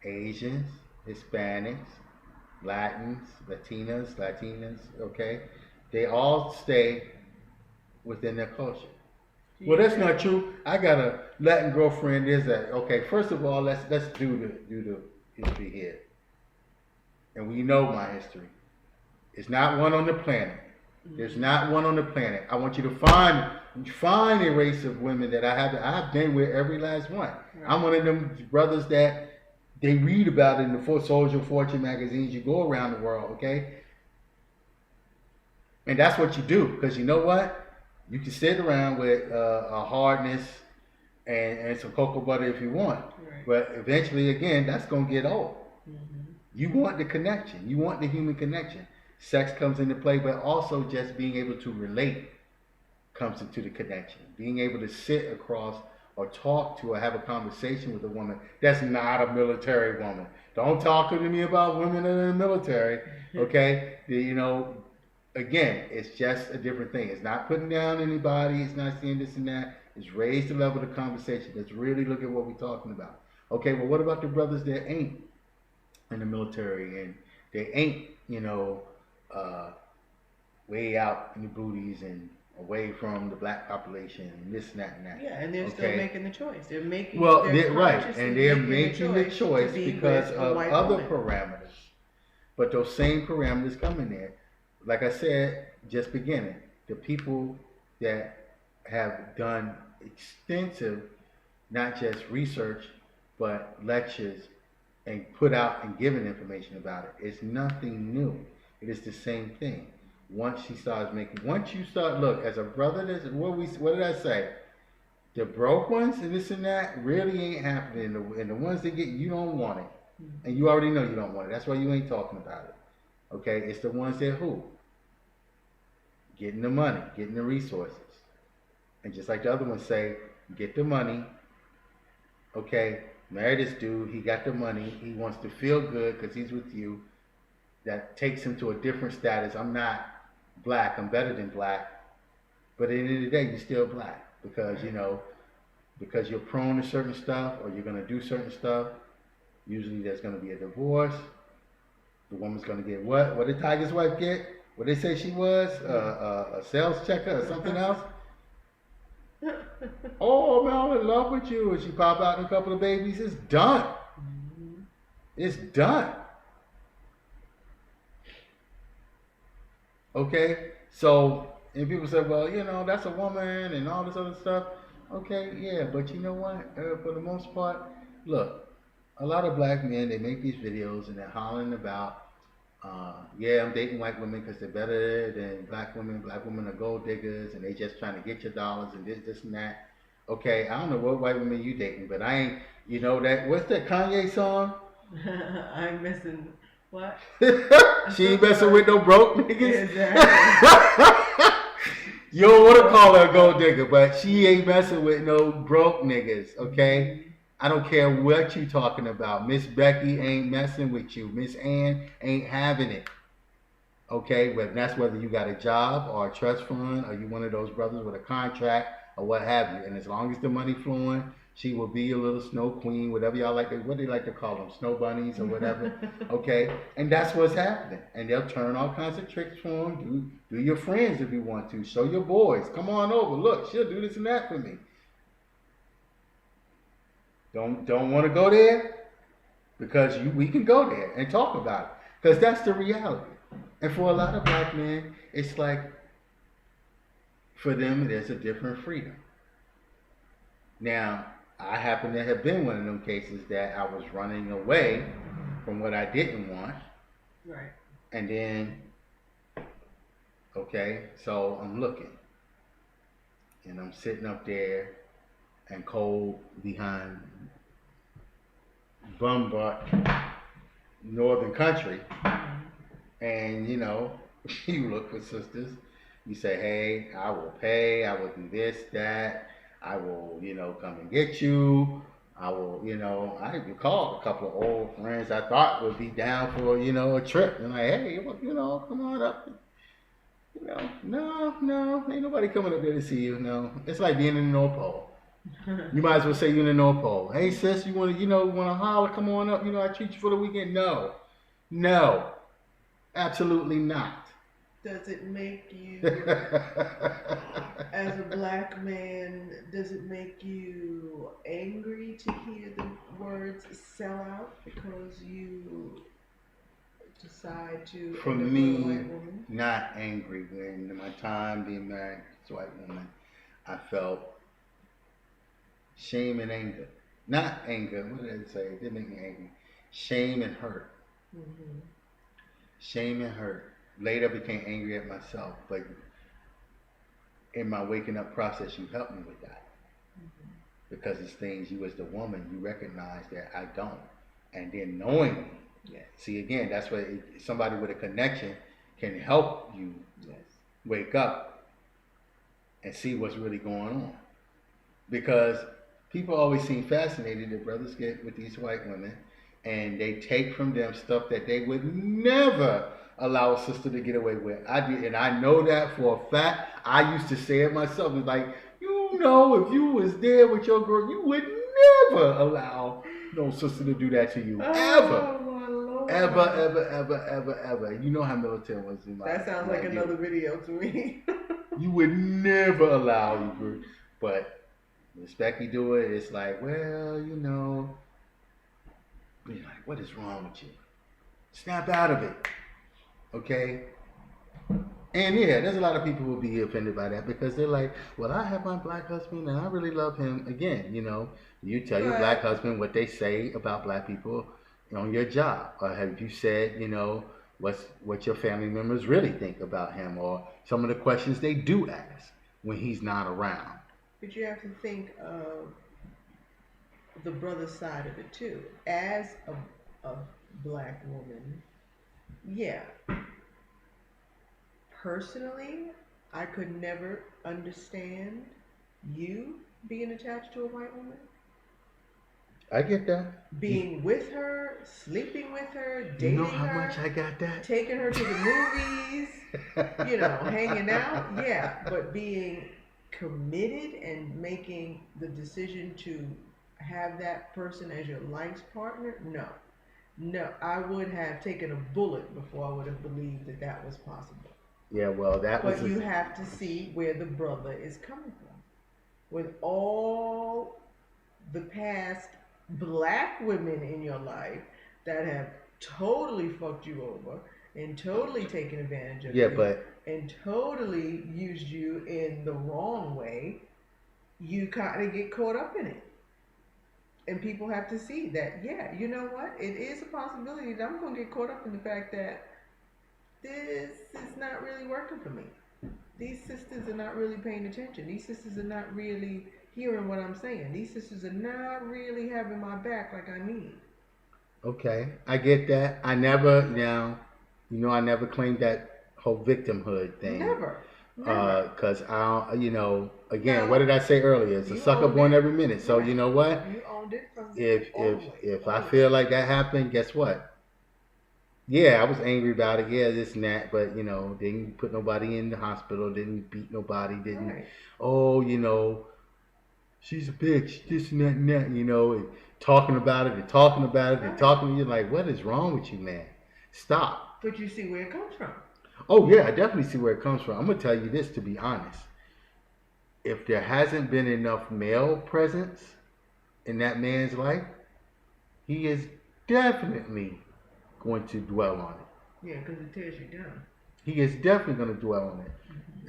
[SPEAKER 1] Asians, Hispanics, Latinas, okay? They all stay within their culture. Well, that's not true. I got a Latin girlfriend. Okay? First of all, let's do the history here, and we know my history. It's not one on the planet. There's not one on the planet. I want you to find a race of women that I've been with every last one. Right. I'm one of them brothers that they read about in the Soldier Fortune magazines. You go around the world, okay? And that's what you do, because you know what? You can sit around with a hardness and some cocoa butter if you want. Right. But eventually, again, that's going to get old. You want the connection. You want the human connection. Sex comes into play, but also just being able to relate comes into the connection. Being able to sit across or talk to or have a conversation with a woman that's not a military woman. Don't talk to me about women in the military, okay? Again, it's just a different thing. It's not putting down anybody. It's not saying this and that. It's raise the level of the conversation. Let's really look at what we're talking about. Okay, well, what about the brothers that ain't in the military and they ain't, way out in the booties and away from the black population and this and that and that.
[SPEAKER 2] Yeah, and they're still making the choice. They're making
[SPEAKER 1] right, and they're making the choice because of other parameters. But those same parameters come in there. Like I said, just beginning, the people that have done extensive, not just research, but lectures and put out and given information about it, it's nothing new. It is the same thing. Once you start, look, as a brother, what did I say? The broke ones and this and that really ain't happening. And the ones that get, you don't want it. And you already know you don't want it. That's why you ain't talking about it. Okay? It's the ones that who? Getting the money, getting the resources. And just like the other ones say, get the money. Okay? Marry this dude. He got the money. He wants to feel good because he's with you. That takes him to a different status. I'm not black. I'm better than black. But at the end of the day, you're still black because, because you're prone to certain stuff or you're going to do certain stuff. Usually there's going to be a divorce. The woman's going to get what? What did Tiger's wife get? What did they say she was? A sales checker or something else? Oh, man, I'm in love with you. And she pop out in a couple of babies. It's done. It's done. Okay, so and people say, well, that's a woman and all this other stuff. Okay, yeah, but you know what? For the most part, look, a lot of black men they make these videos and they're hollering about, yeah, I'm dating white women because they're better than black women. Black women are gold diggers and they just trying to get your dollars and this and that. Okay, I don't know what white women you dating, but I ain't. You know that what's that Kanye song?
[SPEAKER 2] I'm missing what?
[SPEAKER 1] She ain't messing with no broke niggas.
[SPEAKER 2] Exactly.
[SPEAKER 1] You don't want to call her a gold digger, but she ain't messing with no broke niggas, okay? I don't care what you talking about. Miss Becky ain't messing with you. Miss Ann ain't having it, okay? But that's whether you got a job or a trust fund or you one of those brothers with a contract or what have you. And as long as the money flowing, she will be a little snow queen, whatever y'all like to, what they like to call them, snow bunnies or whatever. Okay, and that's what's happening. And they'll turn all kinds of tricks for them. Do your friends if you want to. Show your boys. Come on over. Look, she'll do this and that for me. Don't want to go there because we can go there and talk about it because that's the reality. And for a lot of black men, it's like for them, there's a different freedom. Now, I happen to have been one of them cases that I was running away from what I didn't want.
[SPEAKER 2] Right.
[SPEAKER 1] And then, okay, so I'm looking. And I'm sitting up there and cold behind bum butt northern country. And, you look for sisters. You say, hey, I will pay. I will do this, that. I will, come and get you. I will, I even called a couple of old friends I thought would be down for, a trip. And like, hey, come on up. No, ain't nobody coming up there to see you. No, it's like being in the North Pole. You might as well say you're in the North Pole. Hey, sis, you want to holler? Come on up. I treat you for the weekend. No, absolutely not.
[SPEAKER 2] Does it make you, as a black man, does it make you angry to hear the words sell out because you decide to
[SPEAKER 1] For
[SPEAKER 2] end up
[SPEAKER 1] me,
[SPEAKER 2] with a white woman?
[SPEAKER 1] not angry. When in my time being married to a white woman, I felt shame and anger. Not anger. What did I say? It didn't make me angry. Shame and hurt.
[SPEAKER 2] Mm-hmm.
[SPEAKER 1] Shame and hurt. Later became angry at myself, but in my waking up process, you helped me with that.
[SPEAKER 2] Mm-hmm.
[SPEAKER 1] Because it's things you as the woman, you recognize that I don't. And then knowing me,
[SPEAKER 2] yes.
[SPEAKER 1] See, again, that's where somebody with a connection can help you wake up and see what's really going on. Because people always seem fascinated that brothers get with these white women and they take from them stuff that they would never allow a sister to get away with. I did, and I know that for a fact. I used to say it myself. It's like, if you was there with your girl, you would never allow no sister to do that to you. Ever. Ever. You know how militant was in my
[SPEAKER 2] That sounds like another video to me.
[SPEAKER 1] You would never allow you, but Miss Becky do it. It's like, well, you're like, what is wrong with you? Snap out of it, okay? And yeah, there's a lot of people who will be offended by that because they're like, well, I have my black husband and I really love him. Again, you tell your black husband what they say about black people on your job. Or have you said, what your family members really think about him or some of the questions they do ask when he's not around.
[SPEAKER 2] But you have to think of the brother side of it too. As a black woman, yeah. Personally, I could never understand you being attached to a white woman.
[SPEAKER 1] I get that.
[SPEAKER 2] Being with her, sleeping with her, dating her.
[SPEAKER 1] You know how much I got that?
[SPEAKER 2] Taking her to the movies, hanging out. Yeah, but being committed and making the decision to have that person as your life's partner, no, I would have taken a bullet before I would have believed that was possible.
[SPEAKER 1] Yeah, well,
[SPEAKER 2] But you have to see where the brother is coming from. With all the past black women in your life that have totally fucked you over and totally taken advantage of you.
[SPEAKER 1] Yeah, but
[SPEAKER 2] and totally used you in the wrong way, you kind of get caught up in it. And people have to see that, yeah, you know what? It is a possibility that I'm going to get caught up in the fact that this is not really working for me. These sisters are not really paying attention. These sisters are not really hearing what I'm saying. These sisters are not really having my back like I need.
[SPEAKER 1] Okay, I get that. I never now, I never claimed that whole victimhood thing.
[SPEAKER 2] Never. Never.
[SPEAKER 1] Cause again, what
[SPEAKER 2] No,
[SPEAKER 1] did I say earlier? It's a
[SPEAKER 2] you
[SPEAKER 1] sucker
[SPEAKER 2] owned
[SPEAKER 1] born
[SPEAKER 2] it.
[SPEAKER 1] every minute. So
[SPEAKER 2] Right.
[SPEAKER 1] you know what?
[SPEAKER 2] You owned it from
[SPEAKER 1] If
[SPEAKER 2] all
[SPEAKER 1] if
[SPEAKER 2] the way.
[SPEAKER 1] if
[SPEAKER 2] All
[SPEAKER 1] I
[SPEAKER 2] the way.
[SPEAKER 1] feel like that happened, guess what? Yeah, I was angry about it. Yeah, this and that, but didn't put nobody in the hospital, didn't beat nobody, didn't.
[SPEAKER 2] Right.
[SPEAKER 1] Oh, she's a bitch, this and that, and talking about it and talking about it and
[SPEAKER 2] Right.
[SPEAKER 1] talking. You're like, what is wrong with you, man? Stop.
[SPEAKER 2] But you see where it comes from.
[SPEAKER 1] Oh yeah, I definitely see where it comes from. I'm gonna tell you this, to be honest. If there hasn't been enough male presence in that man's life, he is definitely going to dwell on it.
[SPEAKER 2] Yeah, because it tears you down.
[SPEAKER 1] He is definitely going to dwell on it.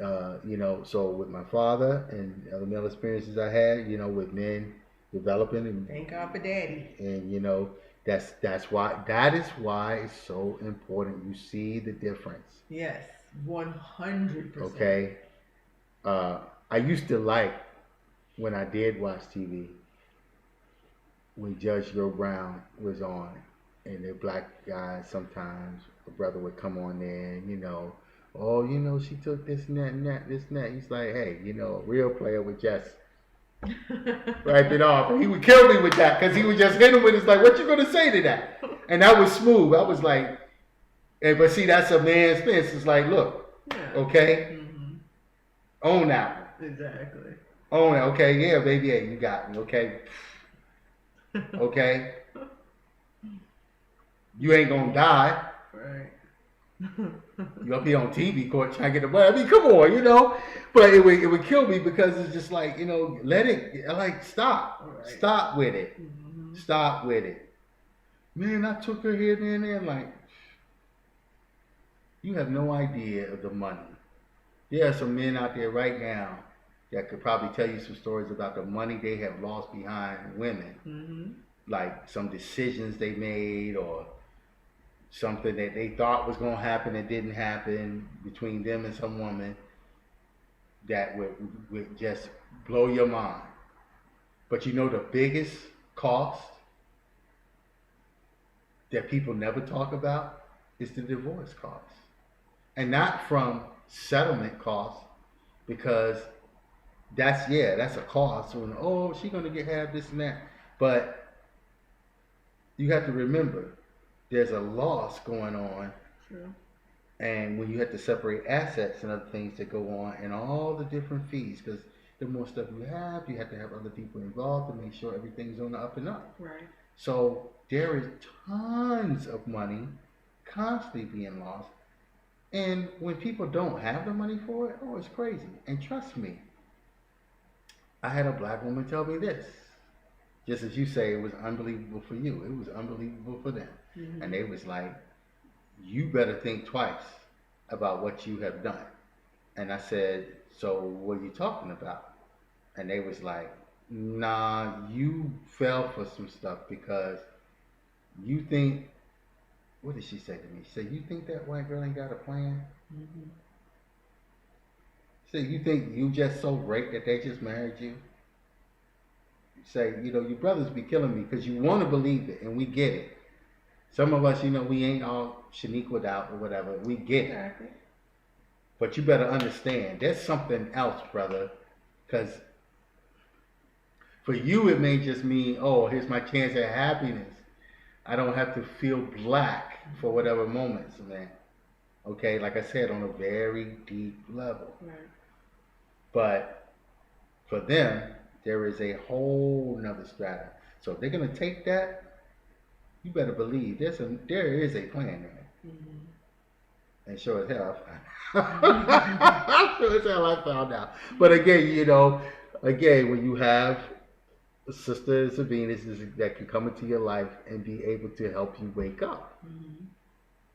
[SPEAKER 2] Mm-hmm.
[SPEAKER 1] So with my father and other male experiences I had, with men developing
[SPEAKER 2] Thank God for Daddy.
[SPEAKER 1] and that is why it's so important. You see the difference.
[SPEAKER 2] Yes, 100%.
[SPEAKER 1] Okay. I used to like when I did watch TV when Judge Joe Brown was on, and the black guys sometimes a brother would come on there, and oh, she took this and that and that, this and that. He's like, hey, a real player would just wipe it off. And he would kill me with that because he would just hit him with, it's like, what you gonna say to that? And that was smooth. I was like, but see, that's a man's fence. It's like, look,
[SPEAKER 2] Yeah.
[SPEAKER 1] okay,
[SPEAKER 2] Mm-hmm.
[SPEAKER 1] own that one.
[SPEAKER 2] Exactly.
[SPEAKER 1] Own it, okay, yeah, baby, yeah, you got me, okay, okay. You ain't gonna die.
[SPEAKER 2] Right.
[SPEAKER 1] You up here on TV court trying to get the money. I mean, come on, But it would kill me because it's just like, let it, like, stop.
[SPEAKER 2] Right.
[SPEAKER 1] Stop with it.
[SPEAKER 2] Mm-hmm.
[SPEAKER 1] Stop with it. Man, I took her here, there, and there. Like, you have no idea of the money. There are some men out there right now that could probably tell you some stories about the money they have lost behind women.
[SPEAKER 2] Mm-hmm.
[SPEAKER 1] Like some decisions they made or something that they thought was going to happen that didn't happen between them and some woman that would just blow your mind. But the biggest cost that people never talk about is the divorce cost. And not from settlement costs, because that's a cost. When, oh, she's going to get half this and that. But you have to remember, there's a loss going on.
[SPEAKER 2] True.
[SPEAKER 1] And when you have to separate assets and other things that go on and all the different fees, because the more stuff you have to have other people involved to make sure everything's on the up and up.
[SPEAKER 2] Right.
[SPEAKER 1] So there is tons of money constantly being lost. And when people don't have the money for it, oh, it's crazy. And trust me, I had a black woman tell me this. Just as you say, it was unbelievable for you. It was unbelievable for them.
[SPEAKER 2] Mm-hmm.
[SPEAKER 1] And they was like, you better think twice about what you have done. And I said, so what are you talking about? And they was like, nah, you fell for some stuff because you think, what did she say to me? She said, you think that white girl ain't got a plan?
[SPEAKER 2] Mm-hmm.
[SPEAKER 1] She said, you think you just so great that they just married you? Say, your brothers be killing me because you want to believe it, and we get it. Some of us, we ain't all Shaniqua'd out or whatever. We get it.
[SPEAKER 2] Exactly.
[SPEAKER 1] But you better understand, there's something else, brother. Because for you, it may just mean, oh, here's my chance at happiness. I don't have to feel black for whatever moments, man. Okay, like I said, on a very deep level.
[SPEAKER 2] Right.
[SPEAKER 1] But for them, there is a whole nother strata. So if they're gonna take that, you better believe there is a plan there.
[SPEAKER 2] Mm-hmm.
[SPEAKER 1] And sure as hell, sure as hell I found out. But again, when you have sisters of Venus that can come into your life and be able to help you wake up.
[SPEAKER 2] Mm-hmm.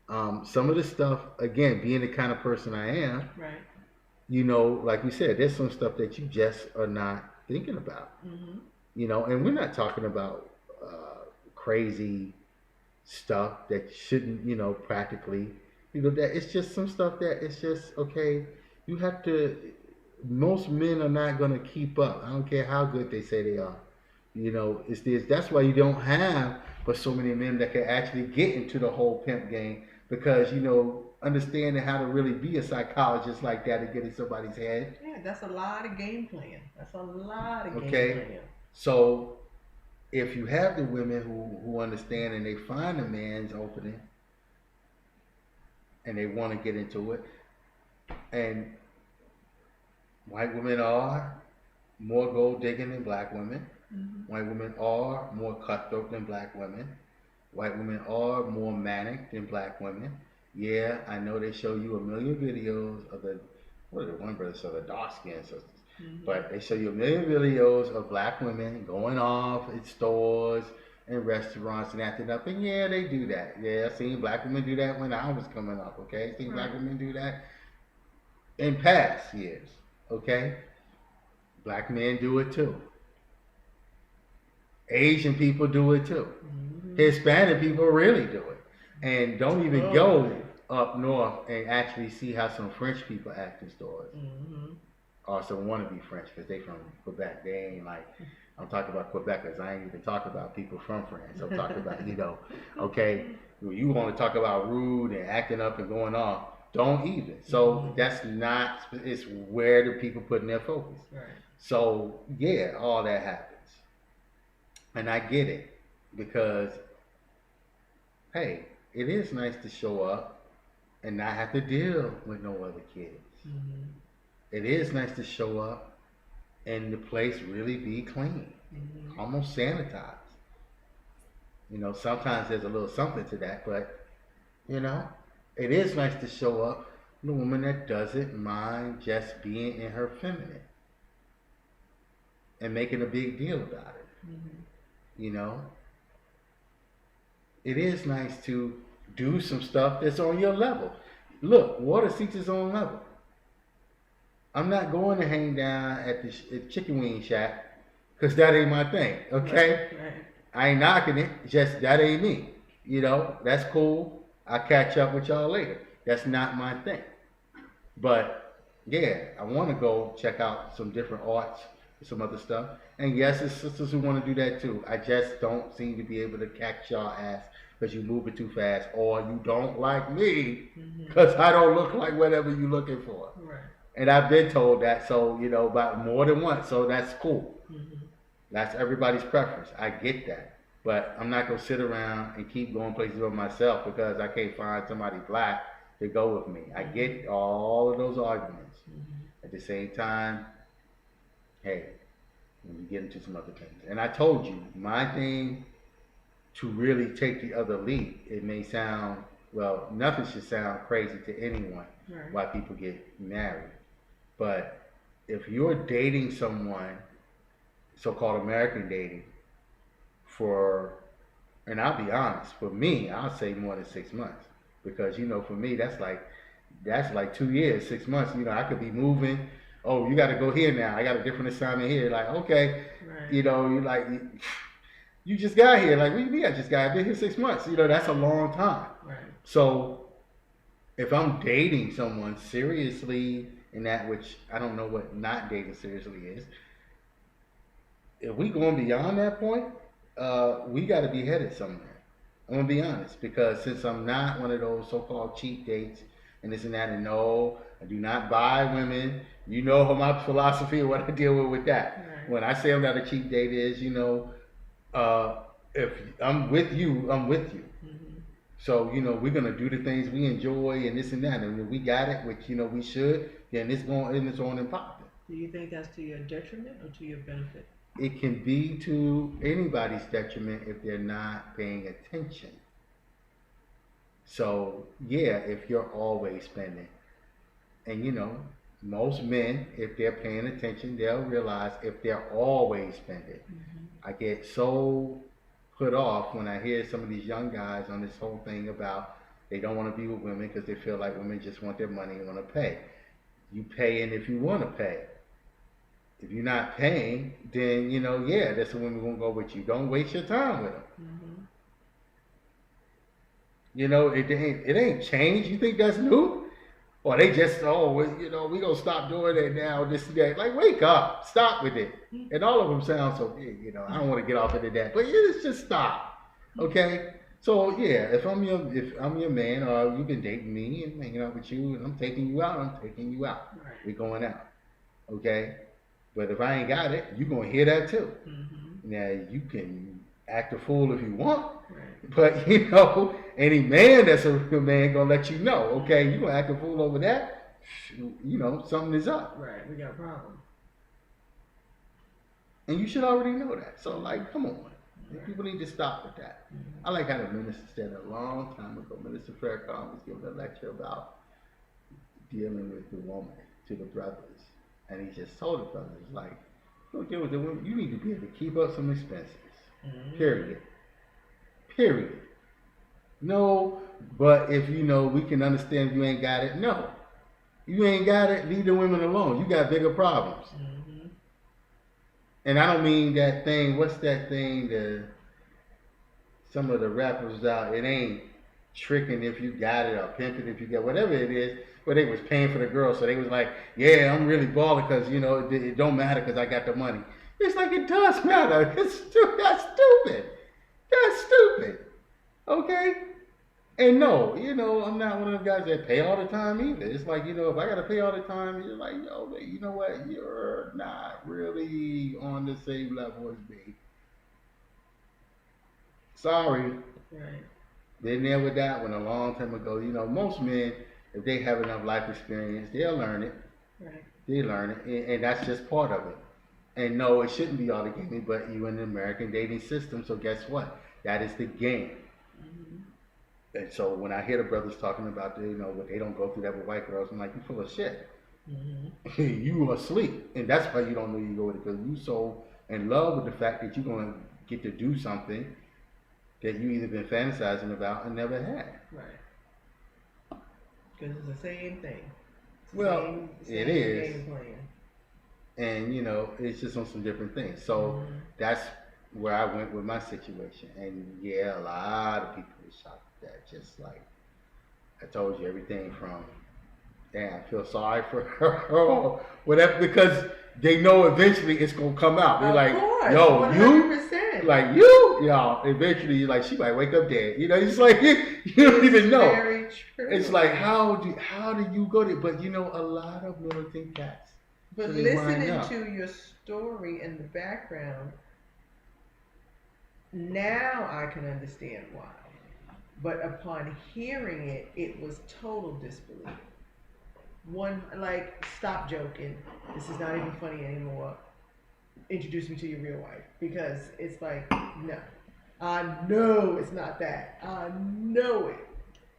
[SPEAKER 1] Some of the stuff, again, being the kind of person I am,
[SPEAKER 2] Right.
[SPEAKER 1] like you said, there's some stuff that you just are not thinking about.
[SPEAKER 2] Mm-hmm.
[SPEAKER 1] And we're not talking about crazy stuff that shouldn't, practically, that it's just some stuff that it's just okay. You have to. Most men are not going to keep up. I don't care how good they say they are. It's this. That's why you don't have but so many men that can actually get into the whole pimp game because understanding how to really be a psychologist like that and get in somebody's head.
[SPEAKER 2] Yeah, that's a lot of game plan. That's a lot of game
[SPEAKER 1] Okay,
[SPEAKER 2] plan.
[SPEAKER 1] so if you have the women who understand and they find a man's opening and they want to get into it, and white women are more gold digging than black women.
[SPEAKER 2] Mm-hmm.
[SPEAKER 1] White women are more cutthroat than black women. White women are more manic than black women. Yeah, I know they show you a million videos of what are the one brother, so the dark skin sisters.
[SPEAKER 2] Mm-hmm.
[SPEAKER 1] But they show you a million videos of black women going off at stores and restaurants and acting up. And yeah, they do that. Yeah, I seen black women do that when I was coming up, okay? Seen black women do that in past years, okay? Black men do it too. Asian people do it too.
[SPEAKER 2] Mm-hmm.
[SPEAKER 1] Hispanic people really do it. And don't even go up north and actually see how some French people act in stores.
[SPEAKER 2] Mm-hmm.
[SPEAKER 1] Or some wannabe French because they from Quebec. They ain't like, I'm talking about Quebecers. I ain't even talking about people from France. I'm talking about, okay, you want to talk about rude and acting up and going off. Don't even. So that's not, it's where the people putting their focus.
[SPEAKER 2] Right.
[SPEAKER 1] So yeah, all that happens. And I get it because, hey, it is nice to show up and not have to deal with no other kids.
[SPEAKER 2] Mm-hmm.
[SPEAKER 1] It is nice to show up and the place really be clean, almost sanitized. Sometimes there's a little something to that, but it is nice to show up with a woman that doesn't mind just being in her feminine and making a big deal about it. It is nice to do some stuff that's on your level. Look, water seeks its own level. I'm not going to hang down at the chicken wing shack because that ain't my thing, okay?
[SPEAKER 2] Right.
[SPEAKER 1] I ain't knocking it, just that ain't me. That's cool. I'll catch up with y'all later. That's not my thing. But yeah, I want to go check out some different arts, some other stuff. And yes, there's sisters who want to do that too. I just don't seem to be able to catch y'all ass because you moving too fast or you don't like me because I don't look like whatever you looking for.
[SPEAKER 2] Right.
[SPEAKER 1] And I've been told that, so, about more than once, so that's cool. That's everybody's preference. I get that. But I'm not going to sit around and keep going places by myself because I can't find somebody black to go with me. I get all of those arguments. At the same time, hey, when you get into some other things. And I told you, my thing to really take the other lead, it may sound, well, nothing should sound crazy to anyone why people get married. But if you're dating someone, so-called American dating, and I'll be honest, for me, I'll say more than 6 months. Because, for me, that's like 2 years, 6 months. I could be moving. Oh, you got to go here now. I got a different assignment here. Like, okay.
[SPEAKER 2] Right.
[SPEAKER 1] You like, you just got here. Like, what do you mean I just got here? I've been here 6 months. That's a long time.
[SPEAKER 2] Right.
[SPEAKER 1] So if I'm dating someone seriously, in that which I don't know what not dating seriously is. If we going beyond that point, we got to be headed somewhere. I'm gonna be honest because since I'm not one of those so-called cheap dates and this and that, and no, I do not buy women. You know my philosophy and what I deal with that. Right. When I say I'm not a cheap date is, if I'm with you, I'm with you. So, we're going to do the things we enjoy and this and that. And if we got it, which, we should, then it's on and popping.
[SPEAKER 2] Do you think that's to your detriment or to your benefit?
[SPEAKER 1] It can be to anybody's detriment if they're not paying attention. So, yeah, if you're always spending. And, most men, if they're paying attention, they'll realize if they're always spending. I get so put off when I hear some of these young guys on this whole thing about They don't want to be with women because they feel like women just want their money and want to pay. You paying if you want to pay. If you're not paying, then yeah, that's when women gonna go with you. Don't waste your time with them.
[SPEAKER 2] Mm-hmm.
[SPEAKER 1] It ain't changed. You think that's new? Or they just we gonna stop doing that now. This and that. Like, wake up, stop with it. And all of them sound so big. I don't want to get off into that, but it's just stop. Okay. So yeah, if I'm your man, or you've been dating me and hanging out with you, and I'm taking you out, I'm taking you out.
[SPEAKER 2] Right.
[SPEAKER 1] We're going out. Okay. But if I ain't got it, you gonna hear that too.
[SPEAKER 2] Mm-hmm.
[SPEAKER 1] Now you can act a fool if you want,
[SPEAKER 2] Right.
[SPEAKER 1] but any man that's a real man gonna let you know. Okay, you gonna act a fool over that? Something is up.
[SPEAKER 2] Right. We got a problem.
[SPEAKER 1] And you should already know that. So come on, people need to stop with that.
[SPEAKER 2] Mm-hmm.
[SPEAKER 1] I like how the minister said a long time ago. Minister Farrakhan was giving a lecture about dealing with the woman to the brothers. And he just told the brothers, like, don't deal with the women. You need to be able to keep up some expenses.
[SPEAKER 2] Mm-hmm.
[SPEAKER 1] Period. No, but if we can understand you ain't got it. No. You ain't got it, leave the women alone. You got bigger problems.
[SPEAKER 2] Mm-hmm.
[SPEAKER 1] And I don't mean that thing, what's that thing some of the rappers out, it ain't tricking if you got it or pimping if you got whatever it is. But they was paying for the girl, so they was like, yeah, I'm really balling because, it don't matter because I got the money. It's like, it does matter. That's stupid. That's stupid. Okay? And no, I'm not one of the guys that pay all the time either. It's like, if I got to pay all the time, you're like, yo, you know what? You're not really on the same level as me. Sorry.
[SPEAKER 2] Right.
[SPEAKER 1] Been there with that one a long time ago. Most men, if they have enough life experience, they'll learn it.
[SPEAKER 2] Right.
[SPEAKER 1] They learn it, and that's just part of it. And no, it shouldn't be all the game, but you in the American dating system, so guess what? That is the game.
[SPEAKER 2] Mm-hmm.
[SPEAKER 1] And so when I hear the brothers talking about what they don't go through that with white girls, I'm like, you full of shit.
[SPEAKER 2] Mm-hmm.
[SPEAKER 1] You are asleep, and that's why you don't know you go with it, because you so in love with the fact that you're going to get to do something that you either been fantasizing about and never had.
[SPEAKER 2] Right. Because it's the same thing.
[SPEAKER 1] Well, it is.
[SPEAKER 2] Game plan.
[SPEAKER 1] And it's just on some different things. So that's where I went with my situation. And yeah, a lot of people were shocked at that. Just like I told you, everything from damn, I feel sorry for her or whatever, because they know eventually it's gonna come out. They're like,
[SPEAKER 2] course,
[SPEAKER 1] yo,
[SPEAKER 2] 100%.
[SPEAKER 1] Eventually you're like, she might wake up dead. It's like you don't even know.
[SPEAKER 2] Very true.
[SPEAKER 1] It's like how do you go there? But a lot of militant cats.
[SPEAKER 2] But
[SPEAKER 1] so
[SPEAKER 2] listening to your story and the background, now I can understand why. But upon hearing it, it was total disbelief. Stop joking. This is not even funny anymore. Introduce me to your real wife. Because it's like, no. I know it's not that. I know it.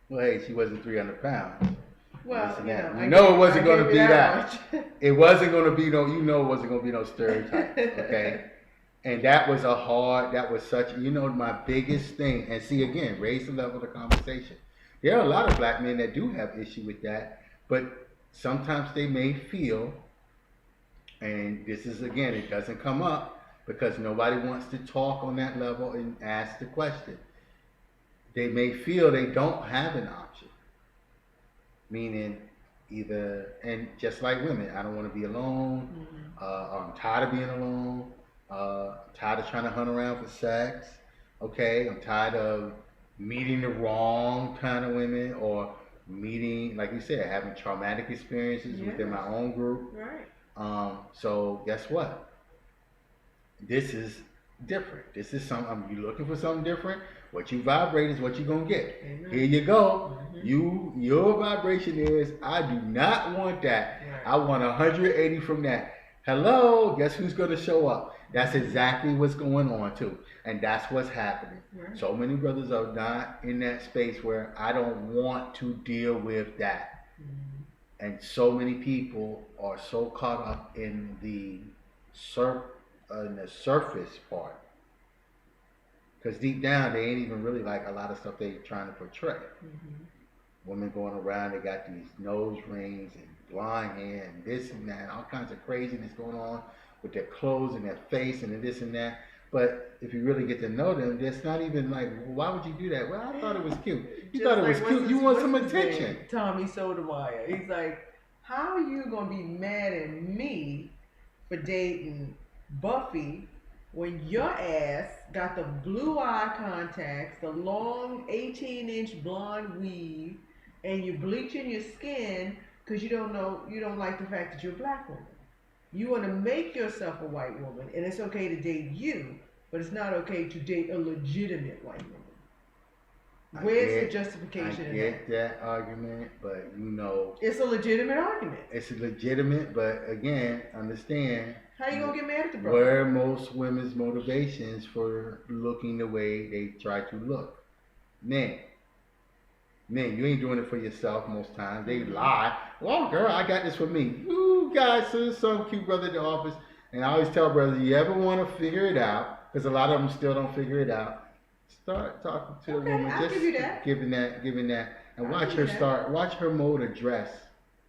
[SPEAKER 1] Well, hey, she wasn't 300 pounds.
[SPEAKER 2] Well,
[SPEAKER 1] it wasn't going to be that. It wasn't going to be it wasn't going to be no stereotype. Okay. And that was such, my biggest thing. And see, again, raise the level of the conversation. There are a lot of black men that do have issue with that, but sometimes they may feel, and this is, again, it doesn't come up because nobody wants to talk on that level and ask the question. They may feel they don't have an option. Meaning either, and just like women, I don't want to be alone, or I'm tired of being alone, I'm tired of trying to hunt around for sex, okay, I'm tired of meeting the wrong kind of women, or meeting, like you said, having traumatic experiences within my own group.
[SPEAKER 2] Right.
[SPEAKER 1] So guess what? This is different. This is something, you're looking for something different. What you vibrate is what you're going to get.
[SPEAKER 2] Amen.
[SPEAKER 1] Here you go. Your vibration is, I do not want that.
[SPEAKER 2] Right.
[SPEAKER 1] I want 180 from that. Hello, guess who's going to show up? That's exactly what's going on too. And that's what's happening.
[SPEAKER 2] Right.
[SPEAKER 1] So many brothers are not in that space where I don't want to deal with that. And so many people are so caught up in the surface part. Because deep down, they ain't even really like a lot of stuff they're trying to portray. Women going around, they got these nose rings and blonde hair and this and that, all kinds of craziness going on with their clothes and their face and this and that. But if you really get to know them, it's not even like, why would you do that? Well, I thought it was cute. You
[SPEAKER 2] Just
[SPEAKER 1] thought it
[SPEAKER 2] like
[SPEAKER 1] was cute. You want some attention.
[SPEAKER 2] Tommy Sotomayor. He's like, how are you gonna be mad at me for dating Buffy when your ass got the blue eye contacts, the long 18-inch blonde weave, and you're bleaching your skin because you don't like the fact that you're a black woman. You want to make yourself a white woman, and it's okay to date you, but it's not okay to date a legitimate white woman. Where's the justification in that?
[SPEAKER 1] I get that argument, but
[SPEAKER 2] it's a legitimate argument.
[SPEAKER 1] It's legitimate, but again, understand.
[SPEAKER 2] How you gonna get mad at the brother?
[SPEAKER 1] Where are most women's motivations for looking the way they try to look? Men, you ain't doing it for yourself most times. They lie. Well, girl, I got this for me. You guys, some cute brother at the office. And I always tell brothers, you ever want to figure it out, because a lot of them still don't figure it out, start talking to a woman.
[SPEAKER 2] I'll give you that.
[SPEAKER 1] Giving that. And watch her mode of dress.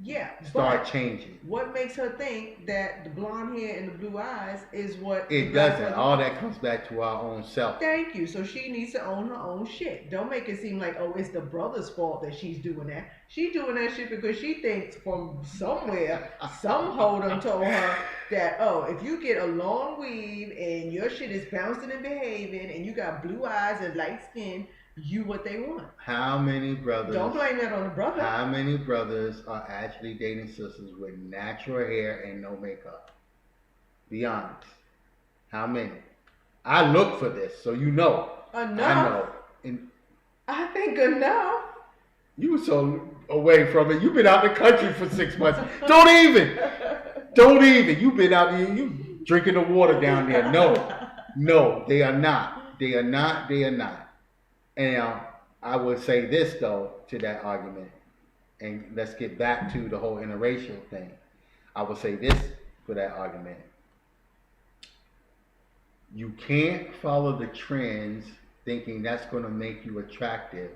[SPEAKER 2] Yeah.
[SPEAKER 1] Start changing.
[SPEAKER 2] What makes her think that the blonde hair and the blue eyes is what
[SPEAKER 1] it doesn't? All that comes back to our own self.
[SPEAKER 2] Thank you. So she needs to own her own shit. Don't make it seem like, oh, it's the brother's fault that she's doing that. She's doing that shit because she thinks from somewhere, some hoe done told her that, oh, if you get a long weave and your shit is bouncing and behaving and you got blue eyes and light skin, you what they want.
[SPEAKER 1] How many brothers?
[SPEAKER 2] Don't blame that on the brother.
[SPEAKER 1] How many brothers are actually dating sisters with natural hair and no makeup? Be honest. How many? I look for this, so you know.
[SPEAKER 2] Enough.
[SPEAKER 1] I know.
[SPEAKER 2] I think enough.
[SPEAKER 1] You were so away from it. You've been out in the country for 6 months. Don't even. You've been out there. You drinking the water down there. No, they are not. They are not. And I would say this, though, to that argument, and let's get back to the whole interracial thing. I would say this for that argument. You can't follow the trends thinking that's going to make you attractive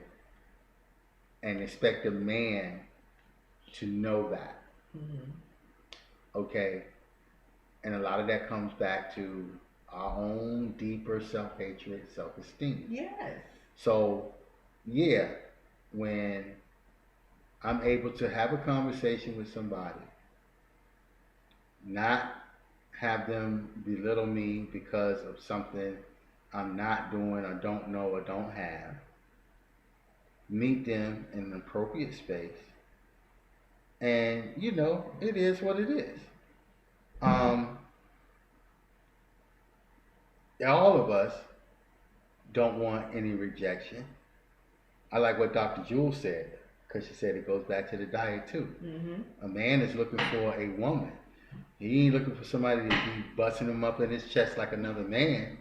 [SPEAKER 1] and expect a man to know that. Mm-hmm. Okay? And a lot of that comes back to our own deeper self-hatred, self-esteem.
[SPEAKER 2] Yes.
[SPEAKER 1] So, yeah, when I'm able to have a conversation with somebody, not have them belittle me because of something I'm not doing or don't know or don't have, meet them in an appropriate space, and, it is what it is. All of us don't want any rejection. I like what Dr. Jewel said, because she said it goes back to the diet too. Mm-hmm. A man is looking for a woman. He ain't looking for somebody to be busting him up in his chest like another man,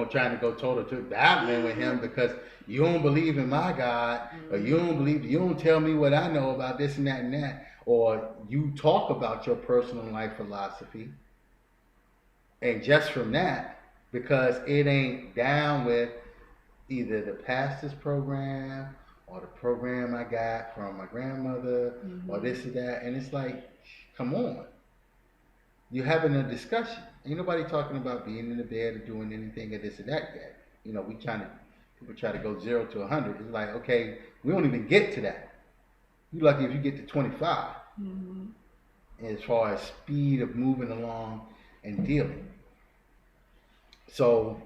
[SPEAKER 1] trying to go toe-to-toe battling with him because you don't believe in my God, or you don't tell me what I know about this and that, or you talk about your personal life philosophy, and just from that, because it ain't down with either the pastor's program or the program I got from my grandmother, or this or that, and it's like, come on. You're having a discussion. Ain't nobody talking about being in the bed or doing anything of this or that yet. People try to go 0 to 100. It's like, okay, we don't even get to that. You're lucky if you get to 25. Mm-hmm. As far as speed of moving along and dealing. So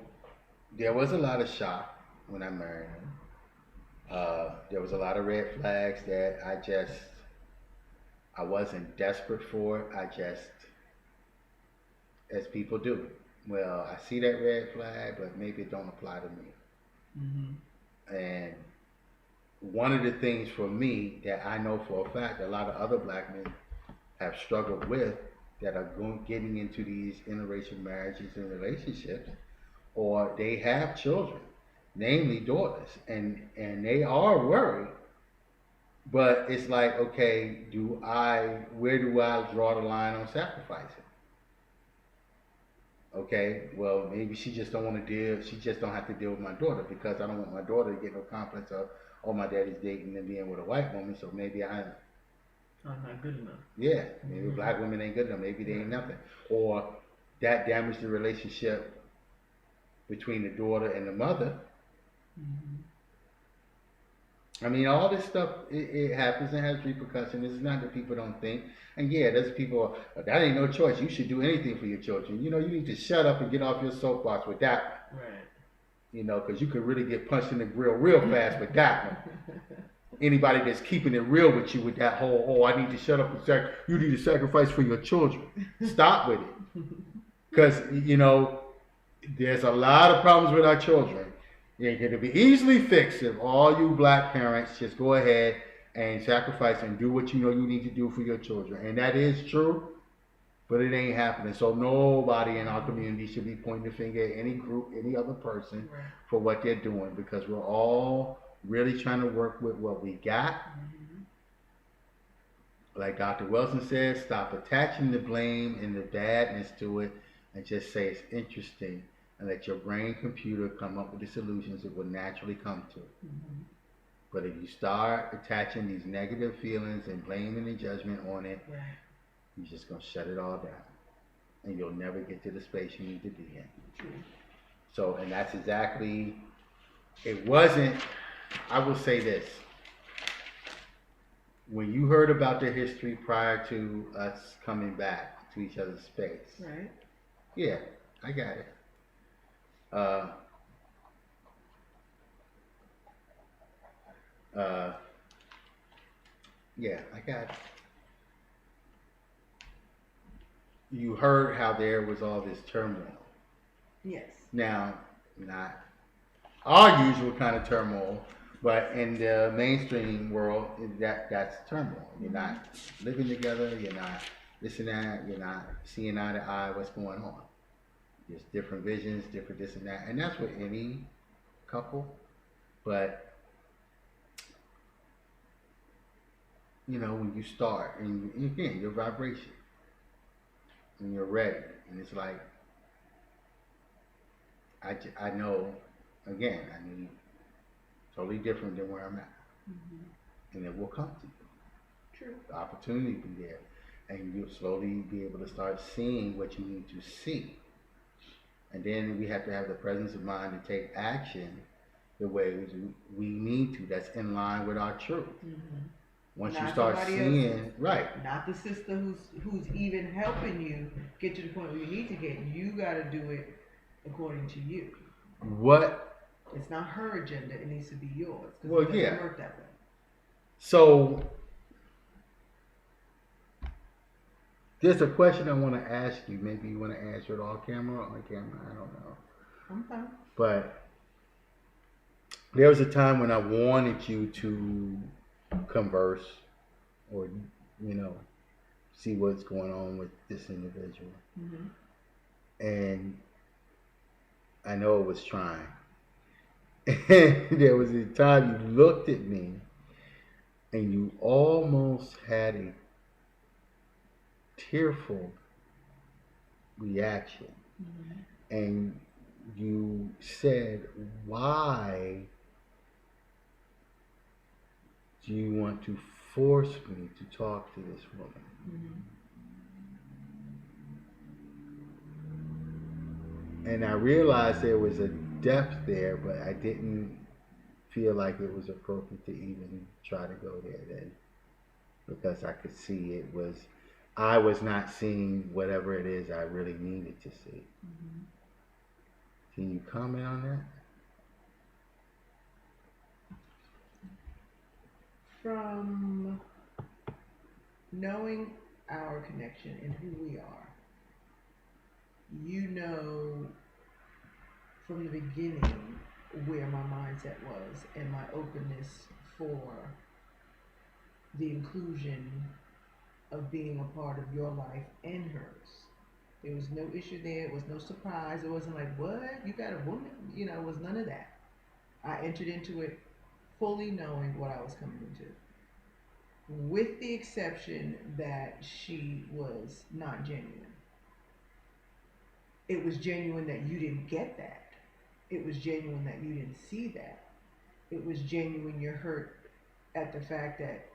[SPEAKER 1] there was a lot of shock when I married him. There was a lot of red flags that I wasn't desperate for. I just, as people do, well, I see that red flag, but maybe it don't apply to me. Mm-hmm. And one of the things for me that I know for a fact a lot of other black men have struggled with that are getting into these interracial marriages and relationships, or they have children, namely daughters, and they are worried. But it's like, okay, where do I draw the line on sacrificing? Okay, well maybe she just don't want to deal. She just don't have to deal with my daughter because I don't want my daughter to get no complex of, oh, my daddy's dating and being with a white woman, so maybe
[SPEAKER 2] I'm not good enough.
[SPEAKER 1] yeah, maybe black women ain't good enough. Maybe they ain't nothing, or that damaged the relationship between the daughter and the mother.
[SPEAKER 2] Mm-hmm.
[SPEAKER 1] I mean, all this stuff it happens and has repercussions. It's not that people don't think. And yeah, there's people that ain't no choice. You should do anything for your children. You know, you need to shut up and get off your soapbox with that one.
[SPEAKER 2] Right.
[SPEAKER 1] You know, because you could really get punched in the grill real fast with that one. Anybody that's keeping it real with you with that whole, oh, I need to shut up and you need to sacrifice for your children. Stop with it. Because, you know, there's a lot of problems with our children. They're going to be easily fixed if all you black parents just go ahead and sacrifice and do what you know you need to do for your children. And that is true, but it ain't happening. So nobody in our community should be pointing the finger at any group, any other person
[SPEAKER 2] Right.
[SPEAKER 1] for what they're doing, because we're all really trying to work with what we got.
[SPEAKER 2] Mm-hmm.
[SPEAKER 1] Like Dr. Wilson says, stop attaching the blame and the badness to it and just say it's interesting and let your brain computer come up with the solutions it will naturally come to.
[SPEAKER 2] Mm-hmm.
[SPEAKER 1] But if you start attaching these negative feelings and blaming and judgment on it,
[SPEAKER 2] Right.
[SPEAKER 1] you're just going to shut it all down. And you'll never get to the space you need to be in.
[SPEAKER 2] True.
[SPEAKER 1] So, and that's exactly, it wasn't, I will say this. When you heard about the history prior to us coming back to each other's space,
[SPEAKER 2] Right.
[SPEAKER 1] yeah, I got it. Yeah, I got it. You heard how there was all this turmoil.
[SPEAKER 2] Yes.
[SPEAKER 1] Now, not our usual kind of turmoil, but in the mainstream world, that's turmoil. You're not living together. You're not this and that. You're not seeing eye to eye what's going on. There's different visions, different this and that, and that's with any couple. But you know, when you start, and again, your vibration, and you're ready, and it's like, I know, again, I need totally different than where I'm at, and it will come to you.
[SPEAKER 2] True.
[SPEAKER 1] The opportunity will be there, and you'll slowly be able to start seeing what you need to see. And then we have to have the presence of mind to take action the way we need to. That's in line with our truth.
[SPEAKER 2] Mm-hmm.
[SPEAKER 1] Once
[SPEAKER 2] Not
[SPEAKER 1] you start
[SPEAKER 2] somebody
[SPEAKER 1] seeing,
[SPEAKER 2] else's.
[SPEAKER 1] right,
[SPEAKER 2] Not the sister who's even helping you get to the point where you need to get. You got to do it according to you.
[SPEAKER 1] what,
[SPEAKER 2] It's not her agenda. It needs to be yours. 'Cause
[SPEAKER 1] Well,
[SPEAKER 2] it doesn't
[SPEAKER 1] yeah.
[SPEAKER 2] work that way.
[SPEAKER 1] so there's a question I want to ask you. Maybe you want to answer it off camera or on camera, I don't know.
[SPEAKER 2] I'm fine.
[SPEAKER 1] But there was a time when I wanted you to converse or, you know, see what's going on with this individual.
[SPEAKER 2] Mm-hmm.
[SPEAKER 1] And I know it was trying. And there was a time you looked at me and you almost had a tearful reaction.
[SPEAKER 2] Mm-hmm.
[SPEAKER 1] And you said, why do you want to force me to talk to this woman?
[SPEAKER 2] Mm-hmm.
[SPEAKER 1] And I realized there was a depth there, but I didn't feel like it was appropriate to even try to go there then, because I could see I was not seeing whatever it is I really needed to see.
[SPEAKER 2] Mm-hmm.
[SPEAKER 1] Can you comment on that?
[SPEAKER 2] From knowing our connection and who we are, you know from the beginning where my mindset was and my openness for the inclusion of being a part of your life and hers. There was no issue there. It was no surprise. It wasn't like, what? You got a woman? You know, it was none of that. I entered into it fully knowing what I was coming into, with the exception that she was not genuine. it was genuine that you didn't get that. It was genuine that you didn't see that. It was genuine you're hurt at the fact that,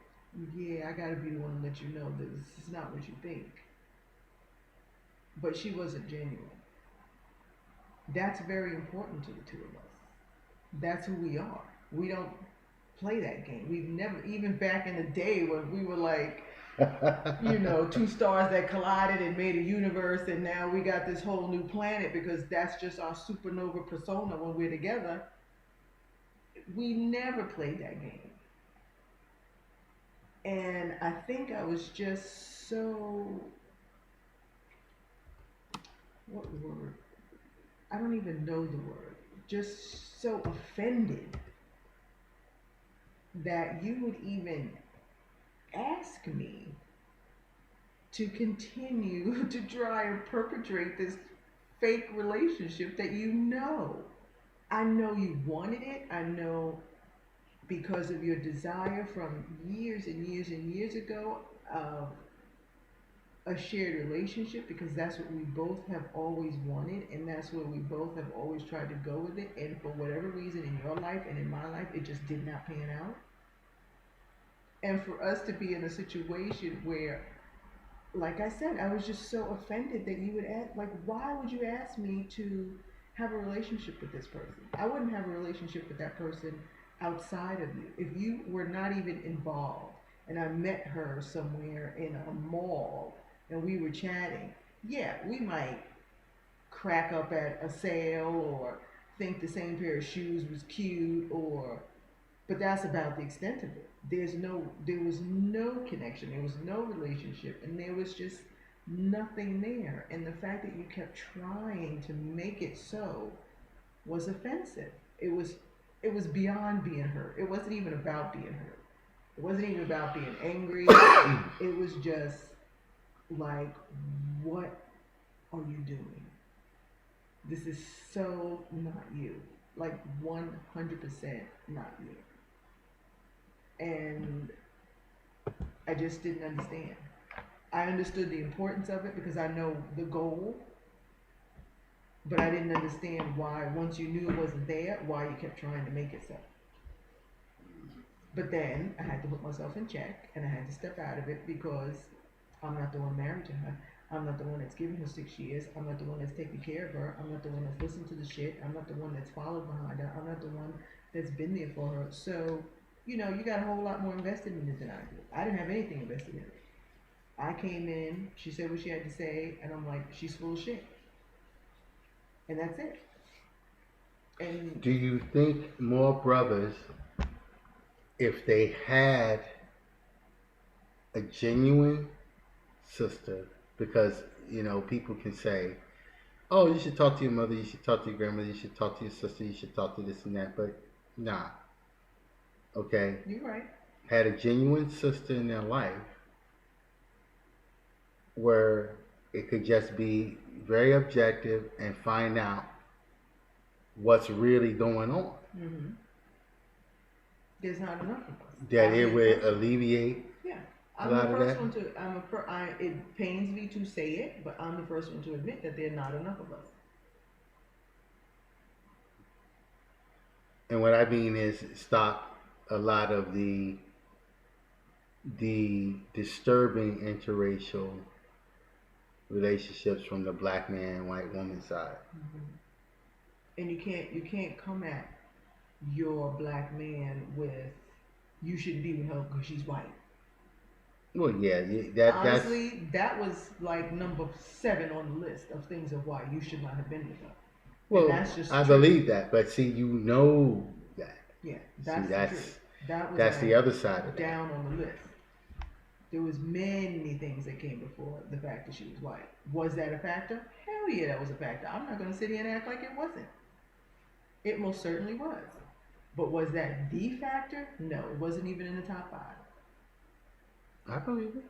[SPEAKER 2] yeah, I gotta be the one to let you know that this is not what you think. But she wasn't genuine. That's very important to the two of us. That's who we are. We don't play that game. We've never, even back in the day when we were like, two stars that collided and made a universe, and now we got this whole new planet because that's just our supernova persona when we're together. We never played that game. And I think I was just so, what word? I don't even know the word. Just so offended that you would even ask me to continue to try and perpetrate this fake relationship that you know. I know you wanted it. I know because of your desire from years and years and years ago of a shared relationship, because that's what we both have always wanted, and that's where we both have always tried to go with it. And for whatever reason in your life and in my life, it just did not pan out. And for us to be in a situation where, like I said, I was just so offended that you would ask, like, why would you ask me to have a relationship with this person? I wouldn't have a relationship with that person outside of you. If you were not even involved and I met her somewhere in a mall and we were chatting, yeah, we might crack up at a sale or think the same pair of shoes was cute, or but that's about the extent of it. There was no connection, there was no relationship, and there was just nothing there. And the fact that you kept trying to make it so was offensive. It was beyond being hurt. It wasn't even about being hurt. It wasn't even about being angry. It was just like, what are you doing? This is so not you. Like 100% not you. And I just didn't understand. I understood the importance of it because I know the goal, but I didn't understand why, once you knew it wasn't there, why you kept trying to make it so. But then I had to put myself in check and I had to step out of it because I'm not the one married to her. I'm not the one that's given her 6 years. I'm not the one that's taking care of her. I'm not the one that's listened to the shit. I'm not the one that's followed behind her. I'm not the one that's been there for her. So, you got a whole lot more invested in it than I did. I didn't have anything invested in it. I came in, she said what she had to say, and I'm like, she's full of shit. And that's it. And
[SPEAKER 1] Do you think more brothers, if they had a genuine sister, because people can say, "Oh, you should talk to your mother, you should talk to your grandmother, you should talk to your sister, you should talk to this and that," but nah, okay,
[SPEAKER 2] you're right.
[SPEAKER 1] had a genuine sister in their life where it could just be very objective and find out what's really going on.
[SPEAKER 2] Mm-hmm. There's not enough of us.
[SPEAKER 1] That it would alleviate.
[SPEAKER 2] Yeah.
[SPEAKER 1] A
[SPEAKER 2] I'm
[SPEAKER 1] lot
[SPEAKER 2] the
[SPEAKER 1] of
[SPEAKER 2] first
[SPEAKER 1] that.
[SPEAKER 2] one to, it pains me to say it, but I'm the first one to admit that there are not enough of us.
[SPEAKER 1] And what I mean is stop a lot of the disturbing interracial relationships from the black man, white woman side.
[SPEAKER 2] Mm-hmm. And you can't come at your black man with, you shouldn't be with her because she's white.
[SPEAKER 1] Well, yeah,
[SPEAKER 2] Honestly, that was like number 7 on the list of things of why you should not have been with her.
[SPEAKER 1] Well,
[SPEAKER 2] and that's just
[SPEAKER 1] I
[SPEAKER 2] true.
[SPEAKER 1] believe that, but see, that.
[SPEAKER 2] Yeah, that's
[SPEAKER 1] see,
[SPEAKER 2] the truth. That was
[SPEAKER 1] that's
[SPEAKER 2] like
[SPEAKER 1] the other side of
[SPEAKER 2] down on the list. There was many things that came before the fact that she was white. Was that a factor? Hell yeah, that was a factor. I'm not going to sit here and act like it wasn't. It most certainly was. But was that the factor? No, it wasn't even in the top 5.
[SPEAKER 1] that. I believe it.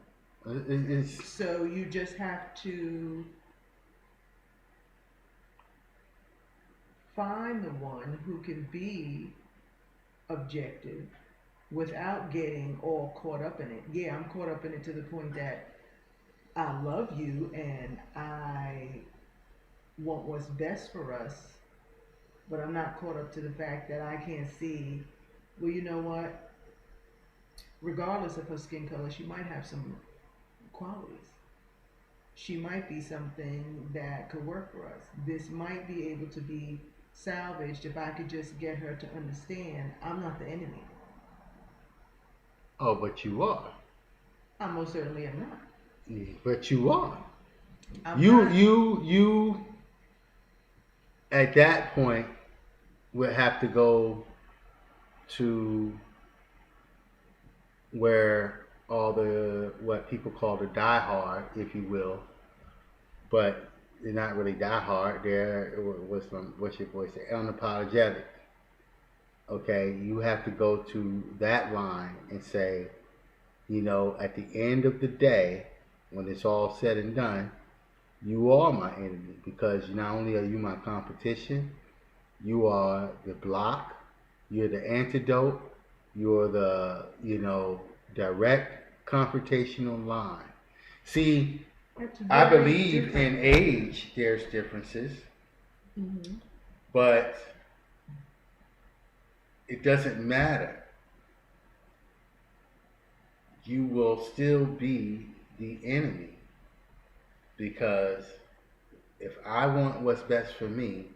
[SPEAKER 1] It's
[SPEAKER 2] So you just have to find the one who can be objective without getting all caught up in it. Yeah, I'm caught up in it to the point that I love you and I want what's best for us, but I'm not caught up to the fact that I can't see, well, you know what? Regardless of her skin color, she might have some qualities. She might be something that could work for us. This might be able to be salvaged if I could just get her to understand I'm not the enemy.
[SPEAKER 1] Oh, but you are.
[SPEAKER 2] I most certainly am not.
[SPEAKER 1] But you are.
[SPEAKER 2] I'm
[SPEAKER 1] You,
[SPEAKER 2] not.
[SPEAKER 1] you, at that point would have to go to where all the what people call the die hard, if you will, but they're not really die hard. They're what's your voice say? Unapologetic. Okay, you have to go to that line and say, at the end of the day, when it's all said and done, you are my enemy because not only are you my competition, you are the block, you're the antidote, you're the, direct confrontational line. See,
[SPEAKER 2] It's
[SPEAKER 1] I
[SPEAKER 2] very
[SPEAKER 1] believe in
[SPEAKER 2] different.
[SPEAKER 1] age there's differences,
[SPEAKER 2] Mm-hmm.
[SPEAKER 1] but it doesn't matter. You will still be the enemy because if I want what's best for me,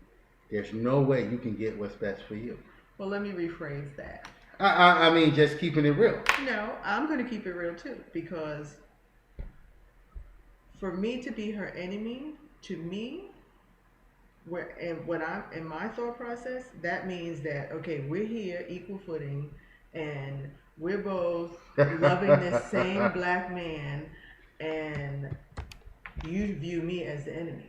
[SPEAKER 1] there's no way you can get what's best for you.
[SPEAKER 2] Well, let me rephrase that.
[SPEAKER 1] I mean, just keeping it real.
[SPEAKER 2] No, I'm going to keep it real too because for me to be her enemy, to me, when I'm in my thought process, that means that okay, we're here equal footing, and we're both loving this same black man, and you view me as the enemy.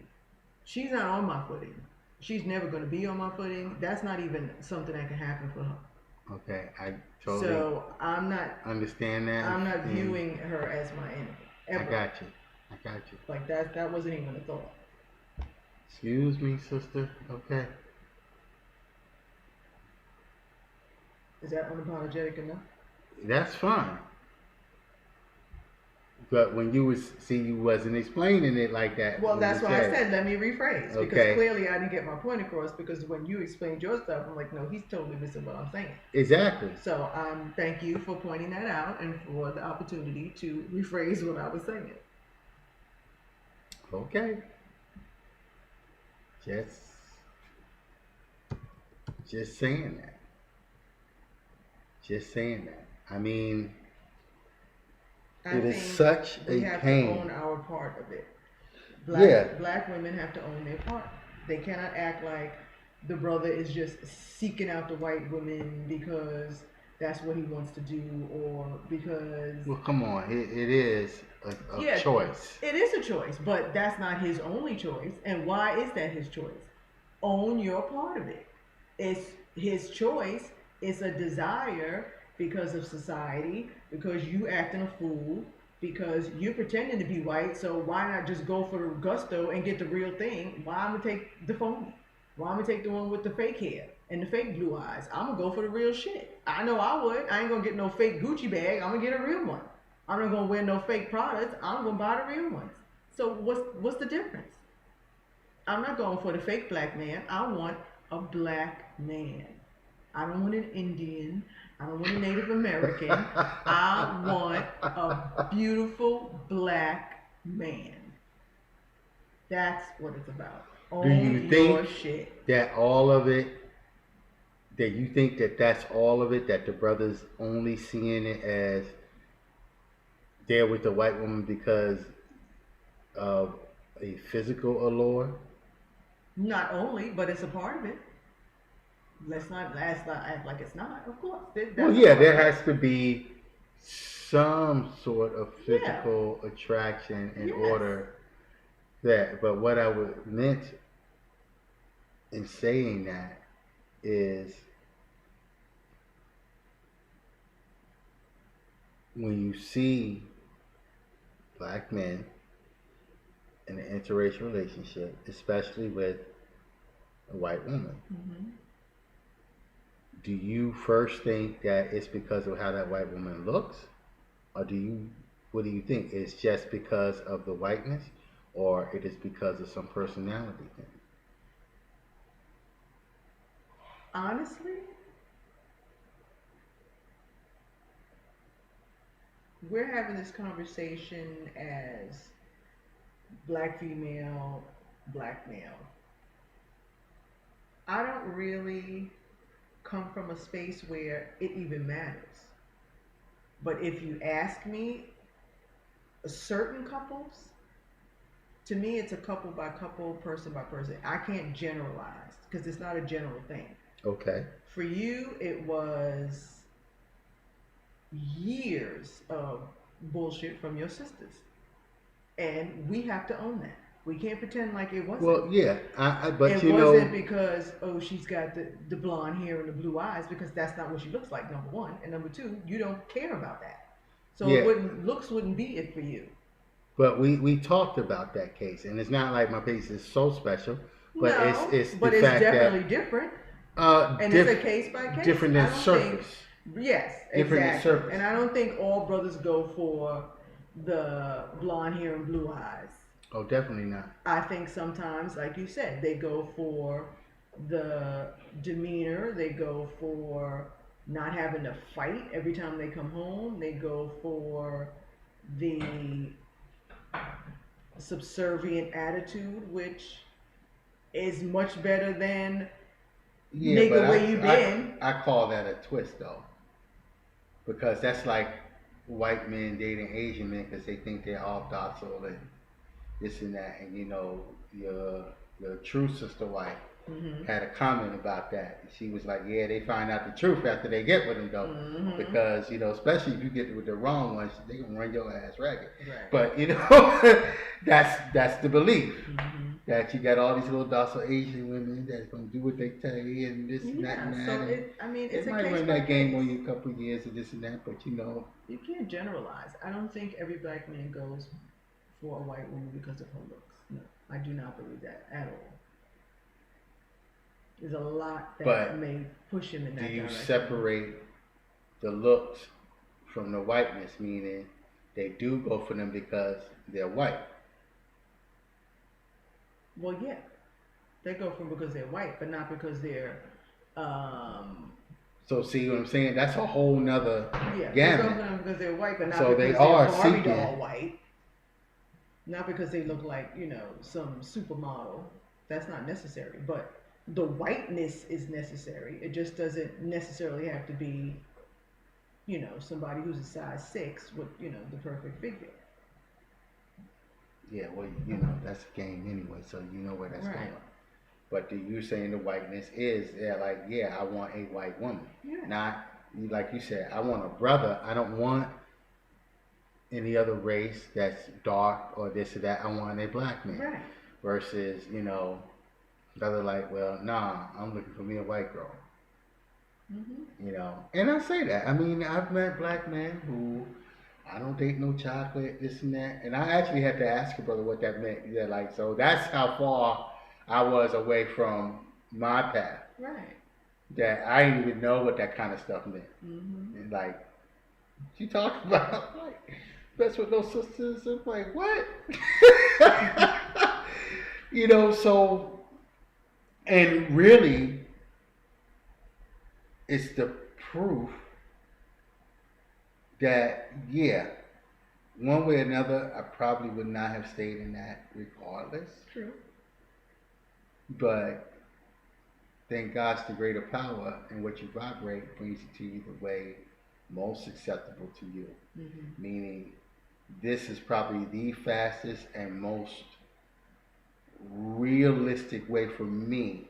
[SPEAKER 2] She's not on my footing. She's never going to be on my footing. That's not even something that can happen for her.
[SPEAKER 1] Okay, I totally
[SPEAKER 2] So I'm not.
[SPEAKER 1] understand that.
[SPEAKER 2] I'm not viewing her as my enemy
[SPEAKER 1] I
[SPEAKER 2] ever.
[SPEAKER 1] got you. I got you.
[SPEAKER 2] Like that. That wasn't even a thought.
[SPEAKER 1] Excuse me, sister. Okay.
[SPEAKER 2] Is that unapologetic enough?
[SPEAKER 1] That's fine. But when you wasn't explaining it like that.
[SPEAKER 2] Well,
[SPEAKER 1] when
[SPEAKER 2] that's
[SPEAKER 1] you
[SPEAKER 2] why I said let me rephrase because
[SPEAKER 1] Okay.
[SPEAKER 2] clearly I didn't get my point across because when you explained your stuff, I'm like, no, he's totally missing what I'm saying.
[SPEAKER 1] Exactly.
[SPEAKER 2] So thank you for pointing that out and for the opportunity to rephrase what I was saying.
[SPEAKER 1] Okay. Just just saying that. Just saying that. I mean,
[SPEAKER 2] I
[SPEAKER 1] it is
[SPEAKER 2] think
[SPEAKER 1] such
[SPEAKER 2] we
[SPEAKER 1] a
[SPEAKER 2] have to
[SPEAKER 1] pain.
[SPEAKER 2] own our part of it.
[SPEAKER 1] Yeah.
[SPEAKER 2] Black women have to own their part. They cannot act like the brother is just seeking out the white women because that's what he wants to do or because
[SPEAKER 1] Well, come on. It is a
[SPEAKER 2] yeah,
[SPEAKER 1] choice.
[SPEAKER 2] it is a choice, but that's not his only choice. And why is that his choice? Own your part of it. It's his choice. It's a desire because of society, because you acting a fool, because you're pretending to be white. So why not just go for the gusto and get the real thing? Why I'm gonna take the phony? Why I'm gonna take the one with the fake hair and the fake blue eyes? I'm gonna go for the real shit. I know I would. I ain't gonna get no fake Gucci bag. I'm gonna get a real one. I'm not gonna wear no fake products. I'm gonna buy the real ones. So what's the difference? I'm not going for the fake black man. I want a black man. I don't want an Indian. I don't want a Native American. I want a beautiful black man. That's what it's about.
[SPEAKER 1] Do you
[SPEAKER 2] Own
[SPEAKER 1] think
[SPEAKER 2] your shit.
[SPEAKER 1] that all of it, that you think that that's all of it, that the brothers only seeing it as there with the white woman because of a physical allure?
[SPEAKER 2] Not only, but it's a part of it. Let's not act like it's not. Of course,
[SPEAKER 1] Well,
[SPEAKER 2] that's a
[SPEAKER 1] yeah,
[SPEAKER 2] part
[SPEAKER 1] there
[SPEAKER 2] of it.
[SPEAKER 1] has to be some sort of
[SPEAKER 2] Yeah.
[SPEAKER 1] physical attraction in
[SPEAKER 2] Yes.
[SPEAKER 1] order that. But what I would meant in saying that is when you see black men in an interracial relationship, especially with a white woman,
[SPEAKER 2] Mm-hmm.
[SPEAKER 1] do you first think that it's because of how that white woman looks, or what do you think? It's just because of the whiteness, or it is because of some personality thing?
[SPEAKER 2] honestly, we're having this conversation as black female, black male. I don't really come from a space where it even matters. But if you ask me, certain couples, to me, it's a couple by couple, person by person. I can't generalize because it's not a general thing.
[SPEAKER 1] Okay.
[SPEAKER 2] For you, it was years of bullshit from your sisters, and we have to own that. We can't pretend like it wasn't.
[SPEAKER 1] Well, yeah, but
[SPEAKER 2] It
[SPEAKER 1] you
[SPEAKER 2] wasn't
[SPEAKER 1] know,
[SPEAKER 2] because, oh, she's got the blonde hair and the blue eyes, because that's not what she looks like, number one. And number two, you don't care about that. So
[SPEAKER 1] yeah,
[SPEAKER 2] looks wouldn't be it for you.
[SPEAKER 1] but we talked about that case, and it's not like my case is so special, but
[SPEAKER 2] No,
[SPEAKER 1] it's the
[SPEAKER 2] but it's
[SPEAKER 1] fact
[SPEAKER 2] definitely
[SPEAKER 1] that
[SPEAKER 2] different. And it's a case by case.
[SPEAKER 1] different
[SPEAKER 2] I
[SPEAKER 1] than
[SPEAKER 2] don't
[SPEAKER 1] surface.
[SPEAKER 2] think, yes,
[SPEAKER 1] Different than
[SPEAKER 2] exactly.
[SPEAKER 1] surface.
[SPEAKER 2] And I don't think all brothers go for the blonde hair and blue eyes.
[SPEAKER 1] Oh, definitely not.
[SPEAKER 2] I think sometimes, like you said, they go for the demeanor, they go for not having to fight every time they come home, they go for the subservient attitude, which is much better than
[SPEAKER 1] Yeah,
[SPEAKER 2] nigga
[SPEAKER 1] but
[SPEAKER 2] where you been.
[SPEAKER 1] I call that a twist though, because that's like white men dating Asian men because they think they're all docile and this and that, and you know your true sister wife
[SPEAKER 2] Mm-hmm.
[SPEAKER 1] had a comment about that. She was like, "Yeah, they find out the truth after they get with them, though,
[SPEAKER 2] Mm-hmm.
[SPEAKER 1] because you know, especially if you get with the wrong ones, they gonna run your ass ragged."
[SPEAKER 2] Right.
[SPEAKER 1] But you know, that's the belief
[SPEAKER 2] Mm-hmm.
[SPEAKER 1] that you got all these little docile Asian women that's gonna do what they tell you and this and that
[SPEAKER 2] Yeah,
[SPEAKER 1] and that.
[SPEAKER 2] so
[SPEAKER 1] And
[SPEAKER 2] I mean, it's
[SPEAKER 1] it
[SPEAKER 2] a
[SPEAKER 1] might
[SPEAKER 2] case
[SPEAKER 1] run
[SPEAKER 2] by
[SPEAKER 1] that game
[SPEAKER 2] case.
[SPEAKER 1] on you a couple of years and this and that, but you know,
[SPEAKER 2] You can't generalize. I don't think every black man goes for a white woman because of her looks. No, I do not believe that at all. There's a lot that
[SPEAKER 1] But
[SPEAKER 2] may push him in
[SPEAKER 1] do
[SPEAKER 2] that
[SPEAKER 1] you
[SPEAKER 2] direction.
[SPEAKER 1] separate the looks from the whiteness? Meaning, they do go for them because they're white.
[SPEAKER 2] Well, yeah, they go for them because they're white, but not because they're,
[SPEAKER 1] So see what I'm saying? That's a whole nother
[SPEAKER 2] yeah, they go for
[SPEAKER 1] gamut.
[SPEAKER 2] them because they're white, but not
[SPEAKER 1] So they
[SPEAKER 2] because they're
[SPEAKER 1] are
[SPEAKER 2] Barbie
[SPEAKER 1] seeking.
[SPEAKER 2] doll white. Not because they look like, some supermodel. That's not necessary. But the whiteness is necessary. It just doesn't necessarily have to be, somebody who's a size 6 with, the perfect figure.
[SPEAKER 1] Yeah, well, you know, that's a game anyway, so you know where that's
[SPEAKER 2] Right.
[SPEAKER 1] going. But you saying the whiteness is, like, yeah, I want a white woman.
[SPEAKER 2] Yeah.
[SPEAKER 1] Not, like you said, I want a brother. I don't want any other race that's dark or this or that. I want a black man.
[SPEAKER 2] Right.
[SPEAKER 1] Versus, brother like, well, nah, I'm looking for me a white girl.
[SPEAKER 2] Mm-hmm.
[SPEAKER 1] And I say that. I mean, I've met black men who I don't date no chocolate, this and that. And I actually had to ask a brother what that meant. Yeah, like, so that's how far I was away from my path.
[SPEAKER 2] Right.
[SPEAKER 1] That I didn't even know what that kind of stuff meant.
[SPEAKER 2] Mm-hmm.
[SPEAKER 1] And like, you talking about like that's what those sisters. I'm like, what? So, and really, it's the proof that, yeah, one way or another, I probably would not have stayed in that regardless.
[SPEAKER 2] True.
[SPEAKER 1] But thank God's the greater power, and what you vibrate brings you to you the way most acceptable to you.
[SPEAKER 2] Mm-hmm.
[SPEAKER 1] Meaning, this is probably the fastest and most realistic way for me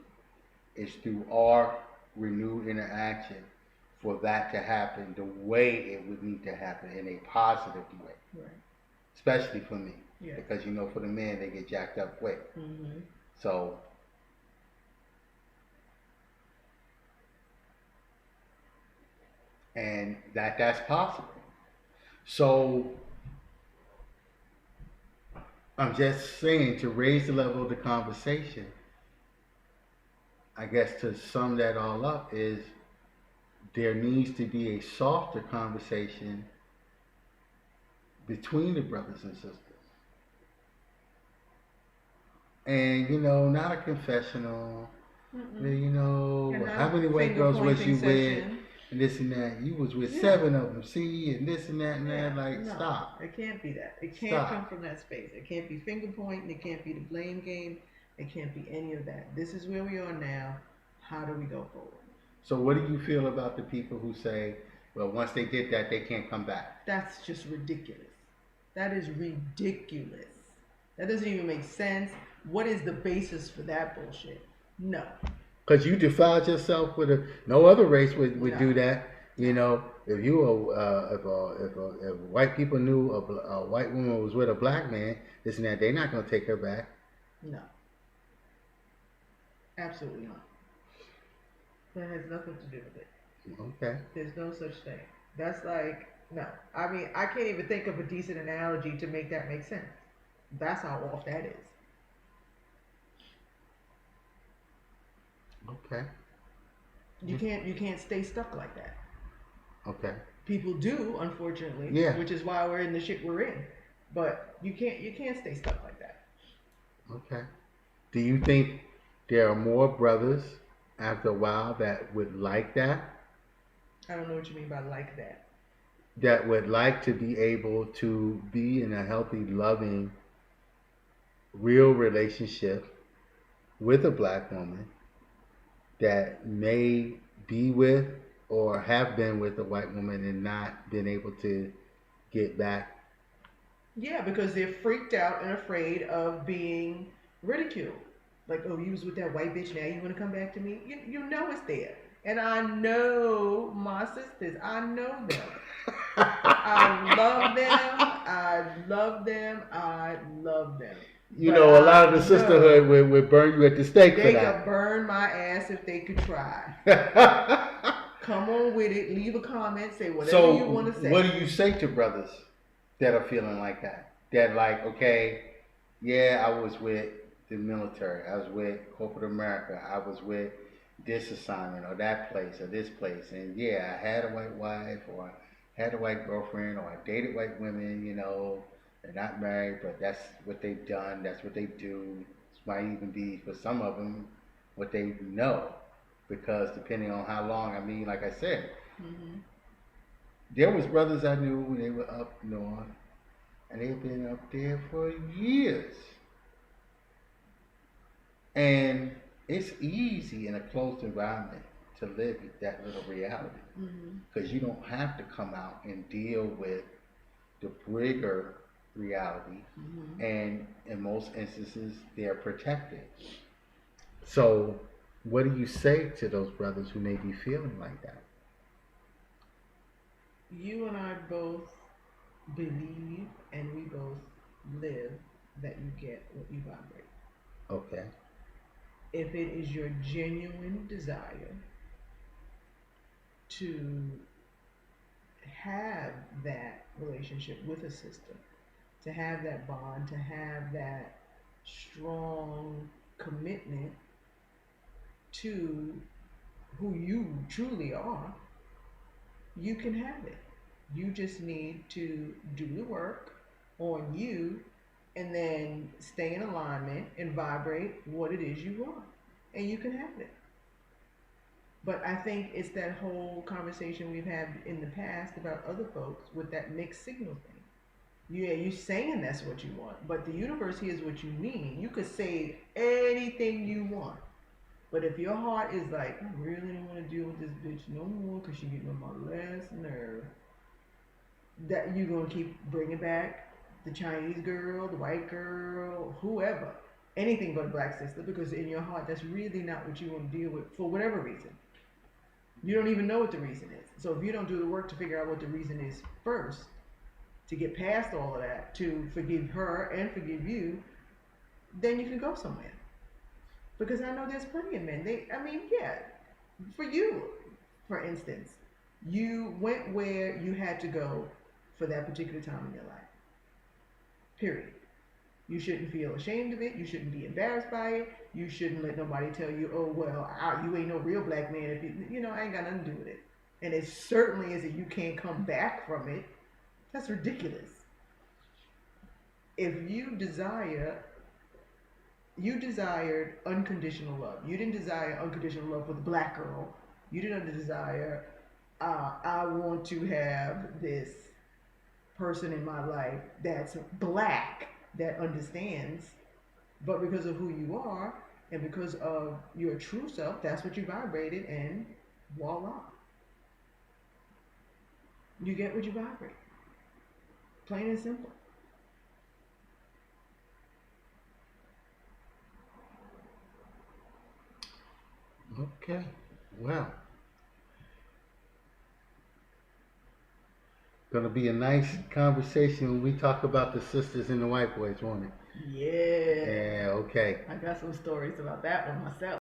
[SPEAKER 1] is through our renewed interaction for that to happen the way it would need to happen in a positive way.
[SPEAKER 2] Right.
[SPEAKER 1] Especially for me.
[SPEAKER 2] Yeah.
[SPEAKER 1] Because for the men, they get jacked up quick.
[SPEAKER 2] Mm-hmm.
[SPEAKER 1] So and that's possible. So I'm just saying, to raise the level of the conversation, I guess to sum that all up is there needs to be a softer conversation between the brothers and sisters. And, not a confessional, You know,
[SPEAKER 2] And
[SPEAKER 1] how
[SPEAKER 2] not
[SPEAKER 1] many white
[SPEAKER 2] finger
[SPEAKER 1] girls was
[SPEAKER 2] pointing
[SPEAKER 1] you with,
[SPEAKER 2] session.
[SPEAKER 1] and this and that. You was with
[SPEAKER 2] Yeah.
[SPEAKER 1] 7 of them, see, and this and that and
[SPEAKER 2] Yeah,
[SPEAKER 1] that. Like,
[SPEAKER 2] no,
[SPEAKER 1] stop,
[SPEAKER 2] it can't be that. It can't come
[SPEAKER 1] stop.
[SPEAKER 2] from that space. It can't be finger pointing. It can't be the blame game. It can't be any of that. This is where we are now. How do we go forward?
[SPEAKER 1] So, what do you feel about the people who say, well, once they did that, they can't come back?
[SPEAKER 2] That's just ridiculous. That is ridiculous. That doesn't even make sense. What is the basis for that bullshit? No,
[SPEAKER 1] Because you defiled yourself with no other race would do
[SPEAKER 2] no,
[SPEAKER 1] that. You
[SPEAKER 2] no,
[SPEAKER 1] know, if you if white people knew a white woman was with a black man, this and that, they're not gonna take her back.
[SPEAKER 2] no. Absolutely not. That has nothing to do with it.
[SPEAKER 1] Okay.
[SPEAKER 2] There's no such thing. That's like, no. I mean, I can't even think of a decent analogy to make that make sense. That's how off that is.
[SPEAKER 1] Okay.
[SPEAKER 2] You can't stay stuck like that.
[SPEAKER 1] Okay.
[SPEAKER 2] People do, unfortunately.
[SPEAKER 1] Yeah.
[SPEAKER 2] Which is why we're in the shit we're in. But you can't stay stuck like that.
[SPEAKER 1] Okay. Do you think there are more brothers after a while that would like that?
[SPEAKER 2] I don't know what you mean by like that.
[SPEAKER 1] That would like to be able to be in a healthy, loving, real relationship with a black woman that may be with or have been with a white woman and not been able to get back.
[SPEAKER 2] Yeah, because they're freaked out and afraid of being ridiculed. Like, oh, you was with that white bitch, now you want to come back to me? You know it's there. And I know my sisters. I know them. I love them. I love them. I love them.
[SPEAKER 1] You
[SPEAKER 2] But
[SPEAKER 1] know, a lot
[SPEAKER 2] I
[SPEAKER 1] of the
[SPEAKER 2] know
[SPEAKER 1] sisterhood would burn you at the stake for
[SPEAKER 2] they could
[SPEAKER 1] that.
[SPEAKER 2] burn my ass if they could try. Come on with it. Leave a comment. Say whatever you want to say.
[SPEAKER 1] What do you say to brothers that are feeling like that? That like, okay, yeah, I was with the military. I was with corporate America. I was with this assignment or that place or this place. And yeah, I had a white wife or I had a white girlfriend or I dated white women, you know. They're not married, but that's what they've done. That's what they do. This might even be, for some of them, what they know. Because depending on how long, I mean, like I said,
[SPEAKER 2] Mm-hmm.
[SPEAKER 1] there was brothers I knew when they were up north, and they've been up there for years. And it's easy in a closed environment to live that little reality. Because you don't have to come out and deal with the bigger reality. And in most instances, they're protected. So, what do you say to those brothers who may be feeling like that?
[SPEAKER 2] You and I both believe and we both live that you get what you vibrate.
[SPEAKER 1] Okay.
[SPEAKER 2] If it is your genuine desire to have that relationship with a sister, to have that bond, to have that strong commitment to who you truly are, you can have it. You just need to do the work on you and then stay in alignment and vibrate what it is you want. And you can have it. But I think it's that whole conversation we've had in the past about other folks with that mixed signal thing. Yeah, you're saying that's what you want, but the universe hears what you mean. You could say anything you want. But if your heart is like, I really don't want to deal with this bitch no more because she getting on my last nerve, that you're going to keep bringing back the Chinese girl, the white girl, whoever. Anything but a black sister, because in your heart, that's really not what you want to deal with for whatever reason. You don't even know what the reason is. So if you don't do the work to figure out what the reason is first, to get past all of that, to forgive her and forgive you, then you can go somewhere. Because I know there's plenty of men. For you, for instance, you went where you had to go for that particular time in your life. Period. You shouldn't feel ashamed of it. You shouldn't be embarrassed by it. You shouldn't let nobody tell you, oh, well, you ain't no real black man if I ain't got nothing to do with it. And it certainly is that you can't come back from it. That's ridiculous. If you desire You desired unconditional love. You didn't desire unconditional love with a black girl. You didn't desire, I want to have this person in my life that's black, that understands. But because of who you are and because of your true self, that's what you vibrated, and voila. You get what you vibrate. Plain and simple.
[SPEAKER 1] Okay. Well, gonna be a nice conversation when we talk about the sisters and the white boys, won't it?
[SPEAKER 2] Yeah.
[SPEAKER 1] Yeah. Okay.
[SPEAKER 2] I got some stories about that one myself.